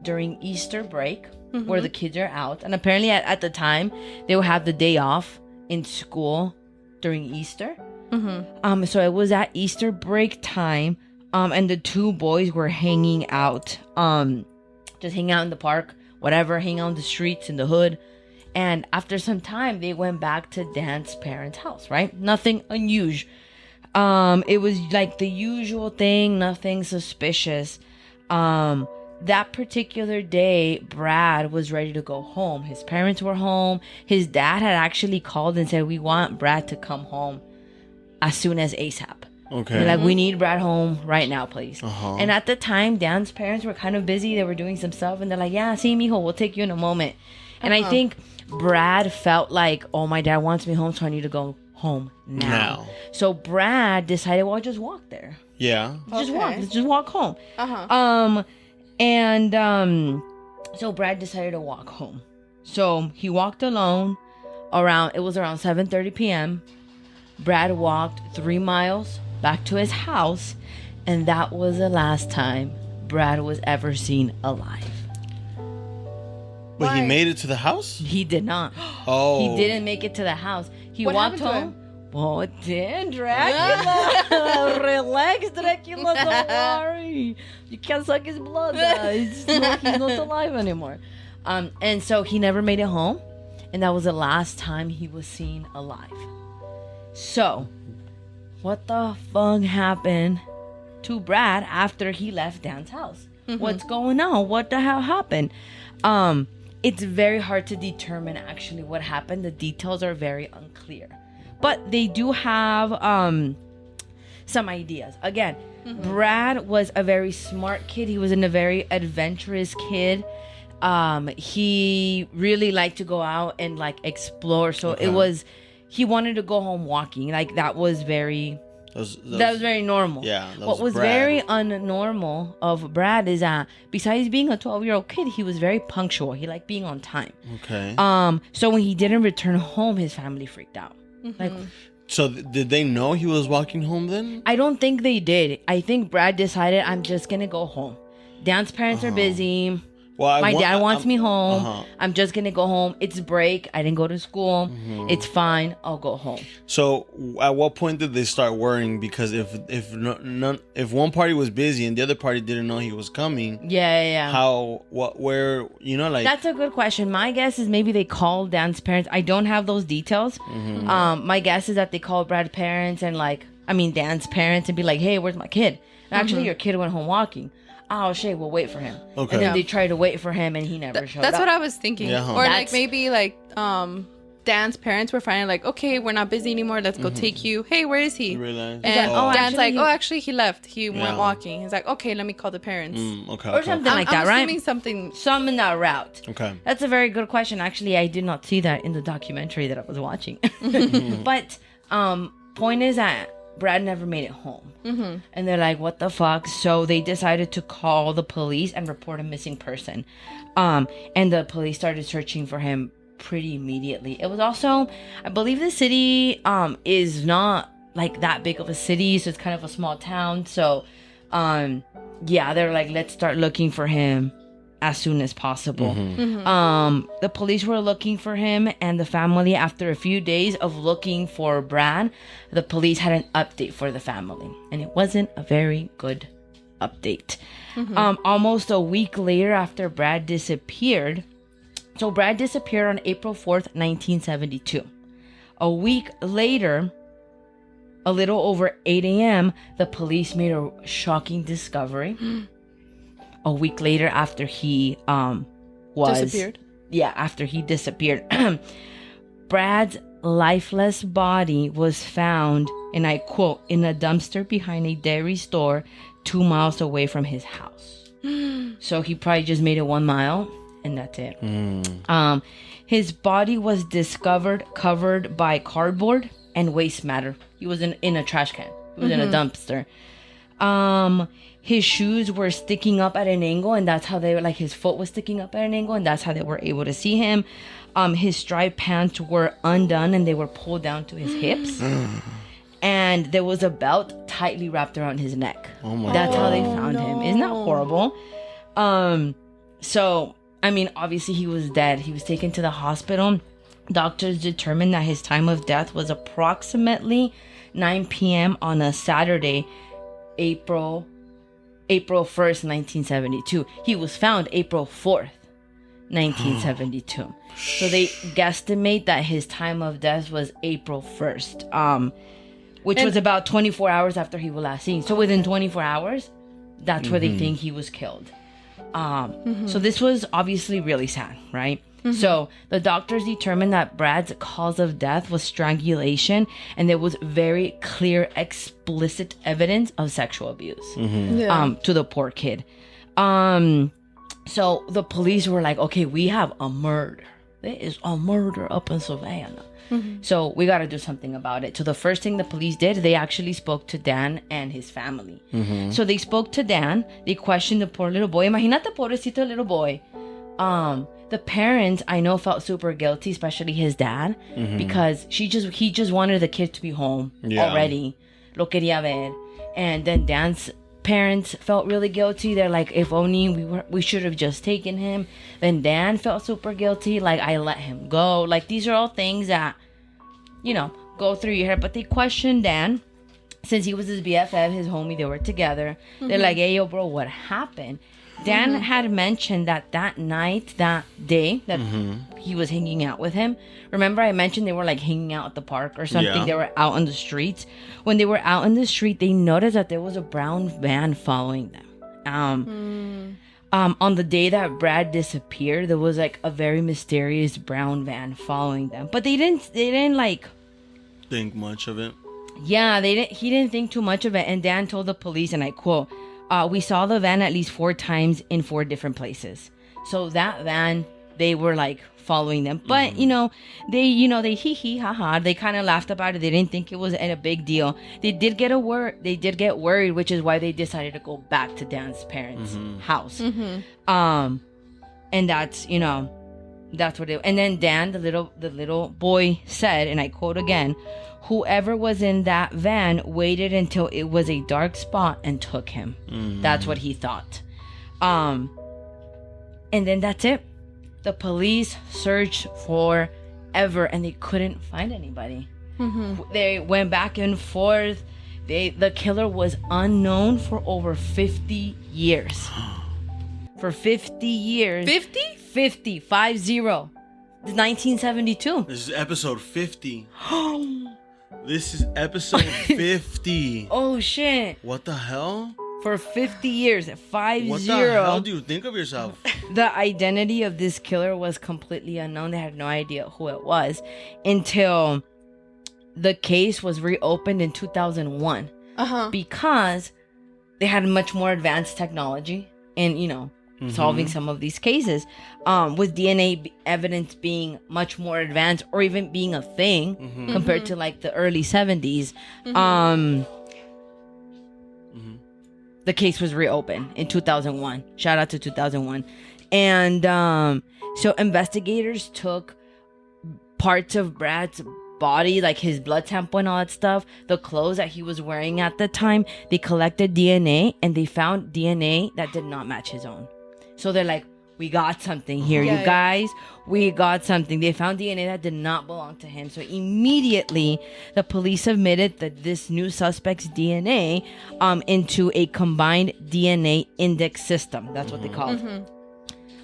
S1: during Easter break where the kids are out. And apparently at the time, they will have the day off in school during Easter. So it was at Easter break time. And the two boys were hanging out. Just hanging out in the park, whatever, hanging out on the streets in the hood. And after some time, they went back to Dan's parents' house, right? Nothing unusual. It was like the usual thing, nothing suspicious. That particular day, Brad was ready to go home. His parents were home. His dad had actually called and said, we want Brad to come home as soon as ASAP.
S3: Okay.
S1: They're like, we need Brad home right now, please. And at the time, Dan's parents were kind of busy. They were doing some stuff. And they're like, yeah, see, mijo, we'll take you in a moment. And I think Brad felt like, oh, my dad wants me home, so I need to go home now. So Brad decided, well, I'll just walk there.
S3: Yeah.
S1: Just walk. Let's just walk home. So Brad decided to walk home. So he walked alone it was around 7:30 p.m. Brad walked 3 miles back to his house, and that was the last time Brad was ever seen alive.
S3: But he made it to the house?
S1: He did not.
S3: Oh.
S1: He didn't make it to the house. He
S4: What
S1: walked
S4: happened to
S1: home. Oh, it did, Dracula. Relax, Dracula. Don't worry. You can't suck his blood. He's not alive anymore. And so he never made it home, and that was the last time he was seen alive. So, what the fuck happened to Brad after he left Dan's house? What's going on? What the hell happened? It's very hard to determine actually what happened. The details are very unclear. But they do have some ideas. Again, Brad was a very smart kid. He was a very adventurous kid. He really liked to go out and like explore. So he wanted to go home walking. Like that was very very normal. Yeah. What was very unnormal of Brad is that besides being a 12-year-old kid, he was very punctual. He liked being on time. Okay. So when he didn't return home, his family freaked out. Like,
S3: so did they know he was walking home then?
S1: I don't think they did. I think Brad decided, I'm just gonna go home. Dan's parents are busy. Well, my dad wants me home. I'm just gonna go home. It's break. I didn't go to school. It's fine. I'll go home.
S3: So, at what point did they start worrying? Because if one party was busy and the other party didn't know he was coming, where like
S1: that's a good question. My guess is maybe they called Dan's parents. I don't have those details. My guess is that they called Brad's parents and Dan's parents and be like, "Hey, where's my kid? Actually, your kid went home walking." Oh shit, we'll wait for him. Okay. And then they tried to wait for him and he never showed up.
S4: That's what I was thinking. Yeah, or maybe Dan's parents were finally like, okay, we're not busy anymore. Let's go take you. Hey, where is he? And Dan's actually he left. He went walking. He's like, okay, let me call the parents.
S1: Or something like that, right?
S4: Something
S1: in that route. Okay. That's a very good question. Actually, I did not see that in the documentary that I was watching. But point is that Brad never made it home. And they're like, what the fuck? So they decided to call the police and report a missing person. And the police started searching for him pretty immediately. It was also, I believe the city is not like that big of a city, so it's kind of a small town. So they're like, let's start looking for him as soon as possible. The police were looking for him, and the family, after a few days of looking for Brad, the police had an update for the family, and it wasn't a very good update. Almost a week later after Brad disappeared, so Brad disappeared on April 4th, 1972. A week later, a little over 8 a.m., the police made a shocking discovery. A week later, after he
S4: disappeared.
S1: Yeah, after he disappeared, Brad's lifeless body was found, and I quote, in a dumpster behind a dairy store 2 miles away from his house. So he probably just made it 1 mile, and that's it. His body was discovered covered by cardboard and waste matter. He was in a trash can. He was in a dumpster. His shoes were sticking up at an angle, and that's how they were, his foot was sticking up at an angle, and that's how they were able to see him. His striped pants were undone, and they were pulled down to his hips. and there was a belt tightly wrapped around his neck.
S3: Oh my
S1: That's
S3: God.
S1: how they found him. Isn't that horrible? So, I mean, obviously he was dead. He was taken to the hospital. Doctors determined that his time of death was approximately 9 p.m. on a Saturday, April 1st, 1972. He was found April 4th, 1972. So they guesstimate that his time of death was April 1st, which was about 24 hours after he was last seen. So within 24 hours, that's where they think he was killed. So this was obviously really sad, right? So the doctors determined that Brad's cause of death was strangulation, and there was very clear, explicit evidence of sexual abuse to the poor kid. So the police were like, okay, we have a murder. There is a murder up in Savannah. So we got to do something about it. So the first thing the police did, they actually spoke to Dan and his family. So they spoke to Dan. They questioned the poor little boy. Imagínate, pobrecito little boy. The parents, I know, felt super guilty, especially his dad, because he just wanted the kid to be home already. Lo quería ver. And then Dan's parents felt really guilty. They're like, if only we should have just taken him. Then Dan felt super guilty, like, I let him go. Like, these are all things that, you know, go through your head. But they questioned Dan, since he was his BFF, his homie. They were together. They're like, hey, yo, bro, what happened? Dan had mentioned that night, that day that he was hanging out with him. Remember I mentioned they were like hanging out at the park or something.
S3: Yeah.
S1: They were out on the streets. When they were out in the street, they noticed that there was a brown van following them. On the day that Brad disappeared, there was like a very mysterious brown van following them. But they didn't like
S3: think much of it.
S1: Yeah, he didn't think too much of it. And Dan told the police, and I quote, we saw the van at least 4 times in 4 different places. So that van, they were like following them. But, they hee ha. They kind of laughed about it. They didn't think it was a big deal. They did get worried, which is why they decided to go back to Dan's parents' house. And that's, that's what it, and then Dan, the little boy said, and I quote again, whoever was in that van waited until it was a dark spot and took him. That's what he thought. And then that's it. The police searched forever and they couldn't find anybody. They went back and forth. The killer was unknown for over 50 years. For 50 years.
S4: 50?
S1: 50. 1972.
S3: This is episode 50. This is episode 50.
S1: Oh, shit.
S3: What the hell?
S1: For 50 years. 50.
S3: What the hell do you think of yourself?
S1: The identity of this killer was completely unknown. They had no idea who it was until the case was reopened in 2001. Because they had much more advanced technology and, solving some of these cases, with DNA evidence being much more advanced or even being a thing compared to like the early 70s. The case was reopened in 2001. Shout out to 2001. And so investigators took parts of Brad's body, like his blood sample and all that stuff, the clothes that he was wearing at the time. They collected DNA and they found DNA that did not match his own. So they're like, we got something here, you guys. We got something. They found DNA that did not belong to him. So immediately, the police submitted this new suspect's DNA into a combined DNA index system. That's what they called it.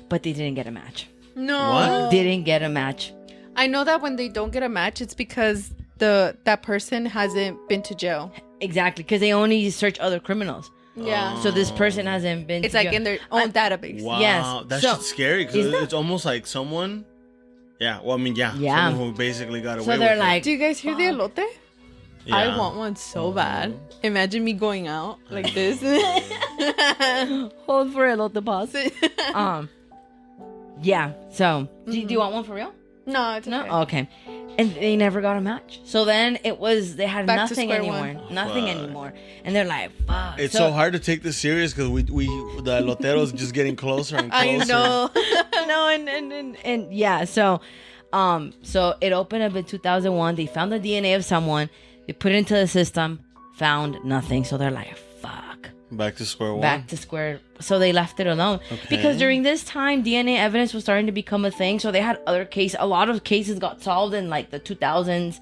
S1: But they didn't get a match.
S4: No.
S3: What?
S1: Didn't get a match.
S4: I know that when they don't get a match, it's because that person hasn't been to jail.
S1: Exactly, because they only search other criminals.
S4: Yeah.
S1: So this person hasn't been.
S4: It's like in their own database.
S3: Wow.
S1: Yes.
S3: That's
S1: So-
S3: just scary because it's almost like someone. Yeah. Well, I mean, yeah.
S1: Yeah.
S3: Someone who basically got away
S1: So
S3: with
S1: they're
S3: it.
S1: like,
S4: Do you guys hear the elote?
S3: Yeah.
S4: I want one so bad. Imagine me going out like this.
S1: hold for a little deposit. Yeah. So, do you want one for real?
S4: No, it's okay.
S1: No. Okay. And they never got a match. So then they had
S4: Back to
S1: nothing
S4: square
S1: anymore.
S4: one.
S1: Nothing anymore. And they're like, fuck.
S3: It's so hard to take this serious because the lotero's just getting closer and closer.
S4: I know.
S1: No, and yeah. So it opened up in 2001. They found the DNA of someone. They put it into the system, found nothing. So they're like, fuck.
S3: Back to square one.
S1: Back to square. So they left it alone.
S3: Okay.
S1: Because during this time, DNA evidence was starting to become a thing. So they had other cases. A lot of cases got solved in like the 2000s,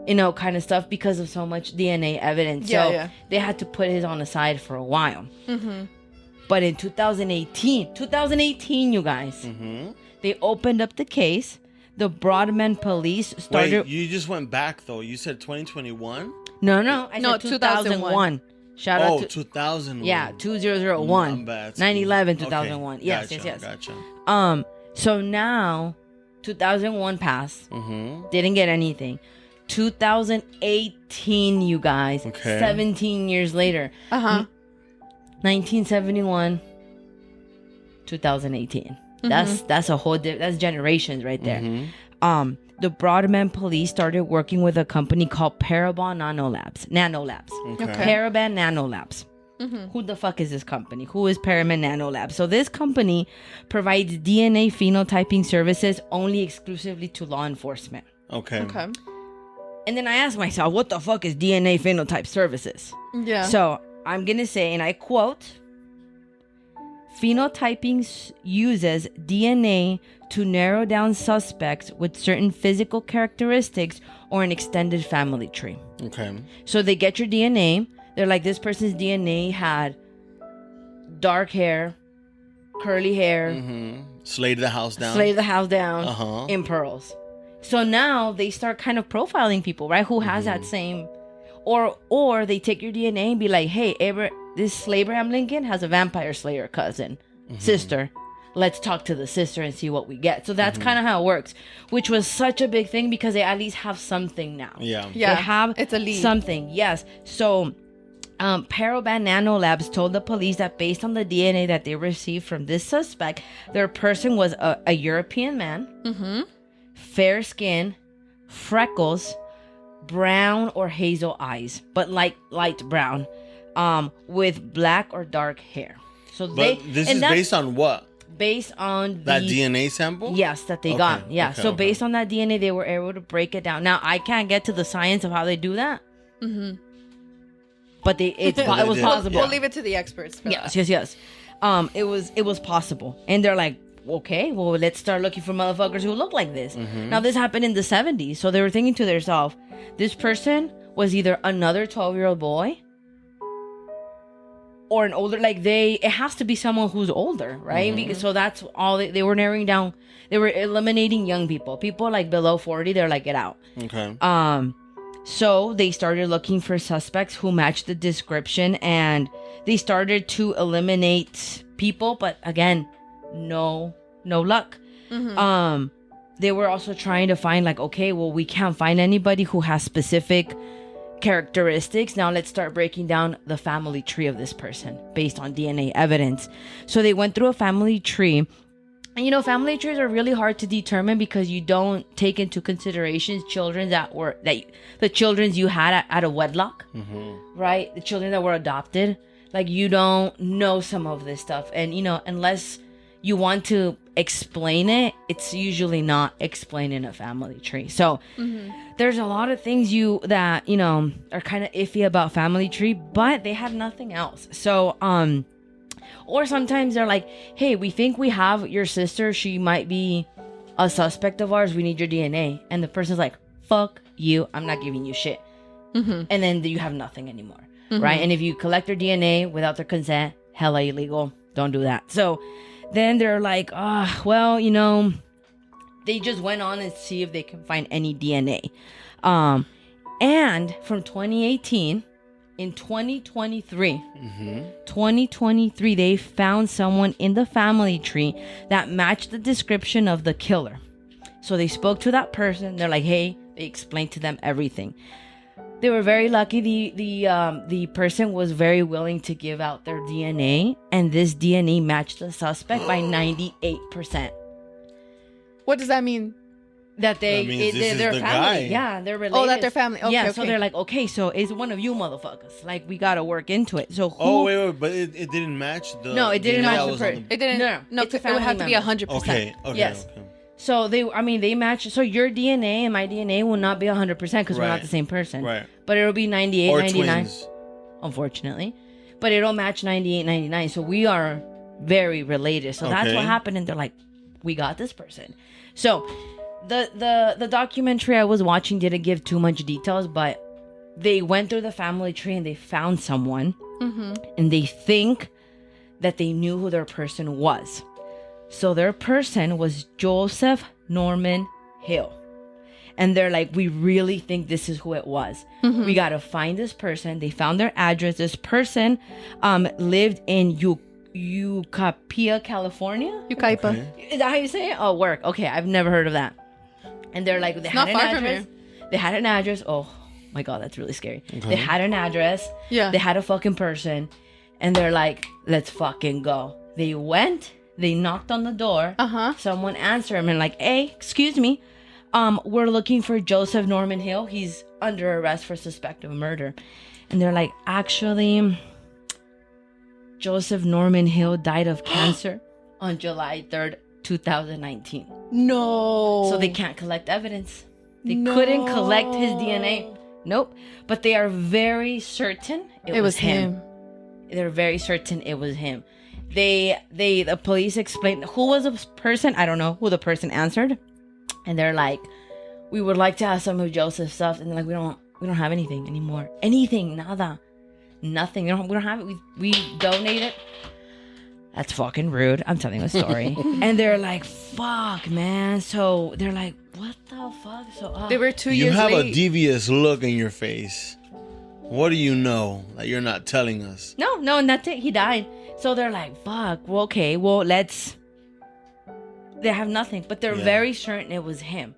S1: you know, kind of stuff because of so much DNA evidence. So they had to put his on the side for a while. Mm-hmm. But in 2018, you guys, they opened up the case. The Broadman police started.
S3: Wait, you just went back though. You said 2021?
S1: No, I said 2001. Shout out to
S3: 2001.
S1: Yeah, 2001. 9/11 2001.
S3: Okay.
S1: Yes,
S3: Gotcha,
S1: yes.
S3: Gotcha.
S1: So now 2001 passed. Didn't get anything. 2018, you guys.
S3: Okay.
S1: 17 years later. 1971, 2018. That's a whole that's generations right there. The Broadman police started working with a company called Paraban Nanolabs.
S3: Okay.
S1: Paraban Nanolabs. Who the fuck is this company? Who is Paraban Nanolabs? So this company provides DNA phenotyping services only exclusively to law enforcement.
S3: Okay.
S1: And then I asked myself, what the fuck is DNA phenotype services?
S4: Yeah.
S1: So I'm going to say, and I quote, phenotyping uses DNA to narrow down suspects with certain physical characteristics or an extended family tree.
S3: Okay.
S1: So they get your DNA. They're like, this person's DNA had dark hair, curly hair,
S3: Slayed the house down.
S1: In pearls. So now they start kind of profiling people, right? Who has that same, or they take your DNA and be like, hey, this Abraham Lincoln has a vampire slayer cousin, sister. Let's talk to the sister and see what we get. So that's kind of how it works, which was such a big thing because they at least have something now.
S4: Yeah.
S1: They have
S4: it's a lead.
S1: Something, yes. So Paraban Nanolabs told the police that based on the DNA that they received from this suspect, their person was a European man, fair skin, freckles, brown or hazel eyes, but light brown, with black or dark hair. So
S3: this is based on what?
S1: Based on
S3: that DNA sample?
S1: Yes, that they got. Yeah.
S3: Okay,
S1: so based on that DNA, they were able to break it down. Now I can't get to the science of how they do that. But it was possible.
S4: We'll leave it to the experts. For that.
S1: Yes. It was possible, and they're like, okay, well, let's start looking for motherfuckers who look like this. Now this happened in the 70s, so they were thinking to themselves, this person was either another 12-year-old boy or an older, it has to be someone who's older, right? Because so that's all they were narrowing down. They were eliminating young people like below 40. They're like, get out.
S3: Okay.
S1: So they started looking for suspects who matched the description, and they started to eliminate people, but again, no luck. They were also trying to find we can't find anybody who has specific characteristics. Now let's start breaking down the family tree of this person based on DNA evidence. So they went through a family tree, and family trees are really hard to determine because you don't take into consideration children the children you had at a wedlock, right? The children that were adopted. You don't know some of this stuff, and unless you want to explain it, it's usually not explained in a family tree. So there's a lot of things that are kind of iffy about family tree, but they had nothing else. So or sometimes they're like, hey, we think we have your sister, she might be a suspect of ours, we need your DNA, and the person's like, fuck you, I'm not giving you shit. And then you have nothing anymore, right? And if you collect their DNA without their consent, hella illegal, don't do that. So then they're like, they just went on and see if they can find any DNA. And from 2018, in 2023, they found someone in the family tree that matched the description of the killer. So they spoke to that person. They're like, hey, they explained to them everything. They were very lucky. The person was very willing to give out their DNA, and this DNA matched the suspect by 98%.
S4: What does that mean?
S1: That they're family.
S3: Guy.
S1: Yeah, they're related.
S4: Oh, that they're family. Okay,
S1: yeah, so they're like, okay, so it's one of you motherfuckers. We gotta work into it. So who?
S3: Oh, wait, but it didn't match the.
S1: No, it didn't match the person.
S4: It didn't. No, it would have to be 100%.
S3: Okay.
S1: Yes.
S3: Okay.
S1: So they match. So your DNA and my DNA will not be 100% because we're not the same person.
S3: Right.
S1: But it'll be 98,
S3: Or
S1: 99.
S3: twins.
S1: Unfortunately. But it'll match 98, 99. So we are very related. So that's what happened. And they're like, we got this person. So the documentary I was watching didn't give too much details, but they went through the family tree and they found someone. And they think that they knew who their person was. So their person was Joseph Norman Hill. And they're like, we really think this is who it was. We got to find this person. They found their address. This person lived in Yucaipa, California.
S4: Yucaipa.
S1: Is that how you say it? Oh, work. Okay, I've never heard of that. And they're like, they had an address. They had an address. Oh my God, that's really scary. Okay. They had an address.
S4: Yeah.
S1: They had a fucking person. And they're like, let's fucking go. They went. They knocked on the door. Someone answered them and like, hey, excuse me. We're looking for Joseph Norman Hill. He's under arrest for suspect of murder. And they're like, actually, Joseph Norman Hill died of cancer on July 3rd, 2019.
S4: No.
S1: So they can't collect evidence. They couldn't collect his DNA. Nope. But they are very certain it was him. They're very certain it was him. The police explained who was the person. I don't know who the person answered. And they're like, we would like to have some of Joseph's stuff. And they're like, we don't have anything anymore. Anything, nada. Nothing. We don't have it. We donate it. That's fucking rude. I'm telling you a story. And they're like, fuck, man. So they're like, what the fuck? So
S4: they were 2 years late.
S3: You have a devious look in your face. What do you know that you're not telling us?
S1: No, and that's it. He died. So they're like, fuck. Well, okay. Well, let's. They have nothing, but they're very certain it was him.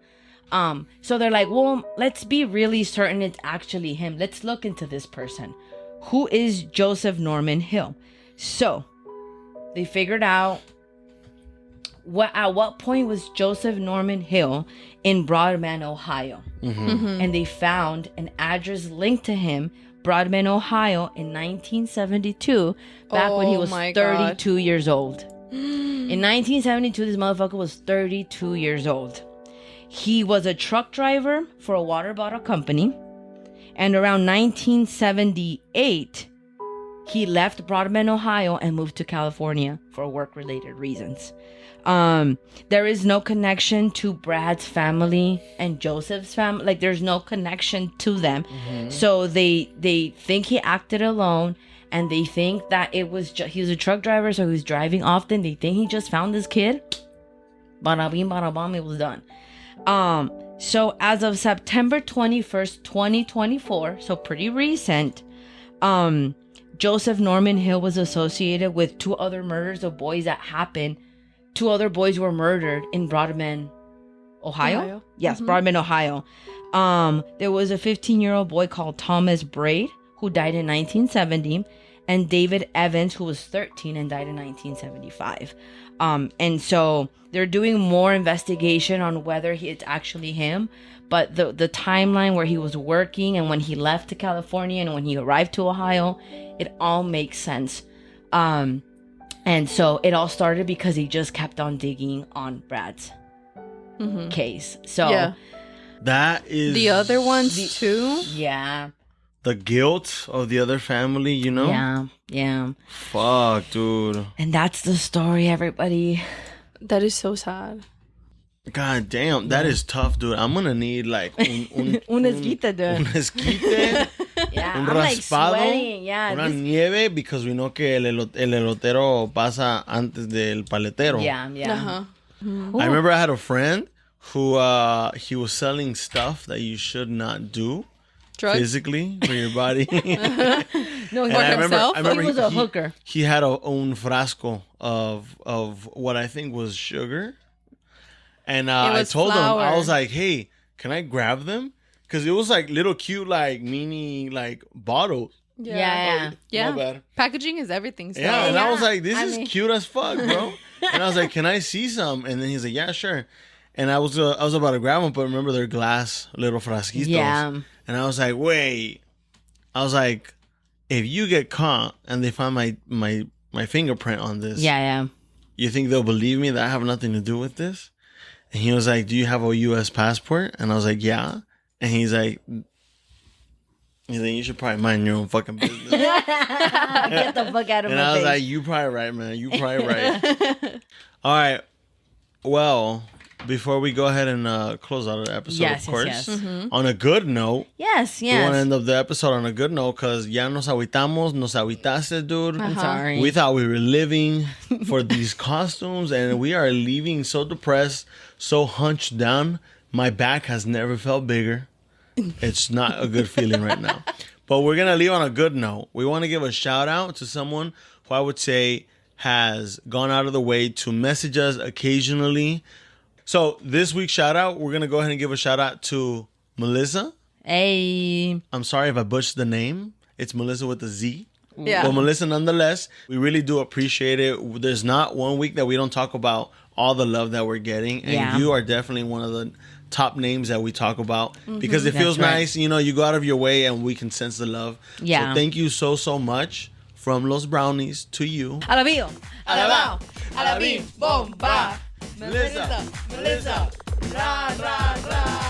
S1: So they're like, well, let's be really certain it's actually him. Let's look into this person. Who is Joseph Norman Hill? So they figured out at what point was Joseph Norman Hill in Broadman, Ohio. And they found an address linked to him, Broadman, Ohio, in 1972, back when he was 32 years old. In 1972, this motherfucker was 32 years old. He was a truck driver for a water bottle company. And around 1978, he left Broadman, Ohio, and moved to California for work-related reasons. There is no connection to Brad's family and Joseph's family. Like, there's no connection to them. So they think he acted alone. And they think that it was he was a truck driver, so he was driving often. They think he just found this kid. Bada bing, bada bam, it was done. So as of September 21st, 2024, so pretty recent, Joseph Norman Hill was associated with 2 other murders of boys that happened. 2 other boys were murdered in Broadman, Ohio? Yes, Broadman, Ohio. There was a 15-year-old boy called Thomas Braid, who died in 1970, and David Evans, who was 13 and died in 1975. And so they're doing more investigation on whether it's actually him. But the timeline where he was working and when he left to California and when he arrived to Ohio, it all makes sense. And so it all started because he just kept on digging on Brad's case. So
S3: that is
S4: the other ones too.
S1: Yeah.
S3: The guilt of the other family, you know?
S1: Yeah.
S3: Fuck, dude.
S1: And that's the story, everybody.
S4: That is so sad.
S3: God damn, that is tough, dude. I'm gonna need like un
S1: esquite, dude.
S3: Un esquite.
S1: Yeah,
S3: un
S1: I'm like
S3: raspado.
S1: sweating. Yeah.
S3: Una nieve, because we know que el elotero pasa antes del paletero.
S1: Yeah.
S3: I remember I had a friend who he was selling stuff that you should not do.
S4: Drugs?
S3: Physically for your body.
S1: No,
S3: I remember
S1: he was a hooker.
S3: He had a own frasco of what I think was sugar. And I told him, I was like, hey, can I grab them? Because it was like little cute, like mini, like bottles.
S1: Yeah.
S3: My bad.
S4: Packaging is everything. So.
S3: Yeah, and I was like, this is cute as fuck, bro. And I was like, can I see some? And then he's like, yeah, sure. And I was about to grab them, but remember they're glass little frasquitos.
S1: Yeah.
S3: And I was like, wait. I was like, if you get caught and they find my fingerprint on this,
S1: Yeah.
S3: you think they'll believe me that I have nothing to do with this? And he was like, do you have a U.S. passport? And I was like, yeah. And he's like, you should probably mind your own fucking business.
S1: Get the fuck out of my face.
S3: And I was like, you probably right, man. You probably right. All right. Well, before we go ahead and close out the episode, of course,
S1: yes. Mm-hmm.
S3: On a good note.
S1: Yes.
S3: We want to end up the episode on a good note because ya nos agüitaste, dude.
S1: I'm sorry.
S3: We thought we were living for these costumes and we are leaving so depressed, so hunched down. My back has never felt bigger. It's not a good feeling right now. But we're going to leave on a good note. We want to give a shout out to someone who I would say has gone out of the way to message us occasionally. So this week's shout out, we're going to go ahead and give a shout out to Melissa.
S1: Hey.
S3: I'm sorry if I butchered the name. It's Melissa with a Z.
S4: Yeah.
S3: But Melissa, nonetheless, we really do appreciate it. There's not one week that we don't talk about all the love that we're getting. And you are definitely one of the top names that we talk about because it feels nice. You know, you go out of your way and we can sense the love.
S1: Yeah.
S3: So thank you so much from Los Brownies to you.
S1: A la bio.
S4: A la bao. A la bim. Bomba.
S3: Melissa.
S4: Melissa. Ra, ra, ra.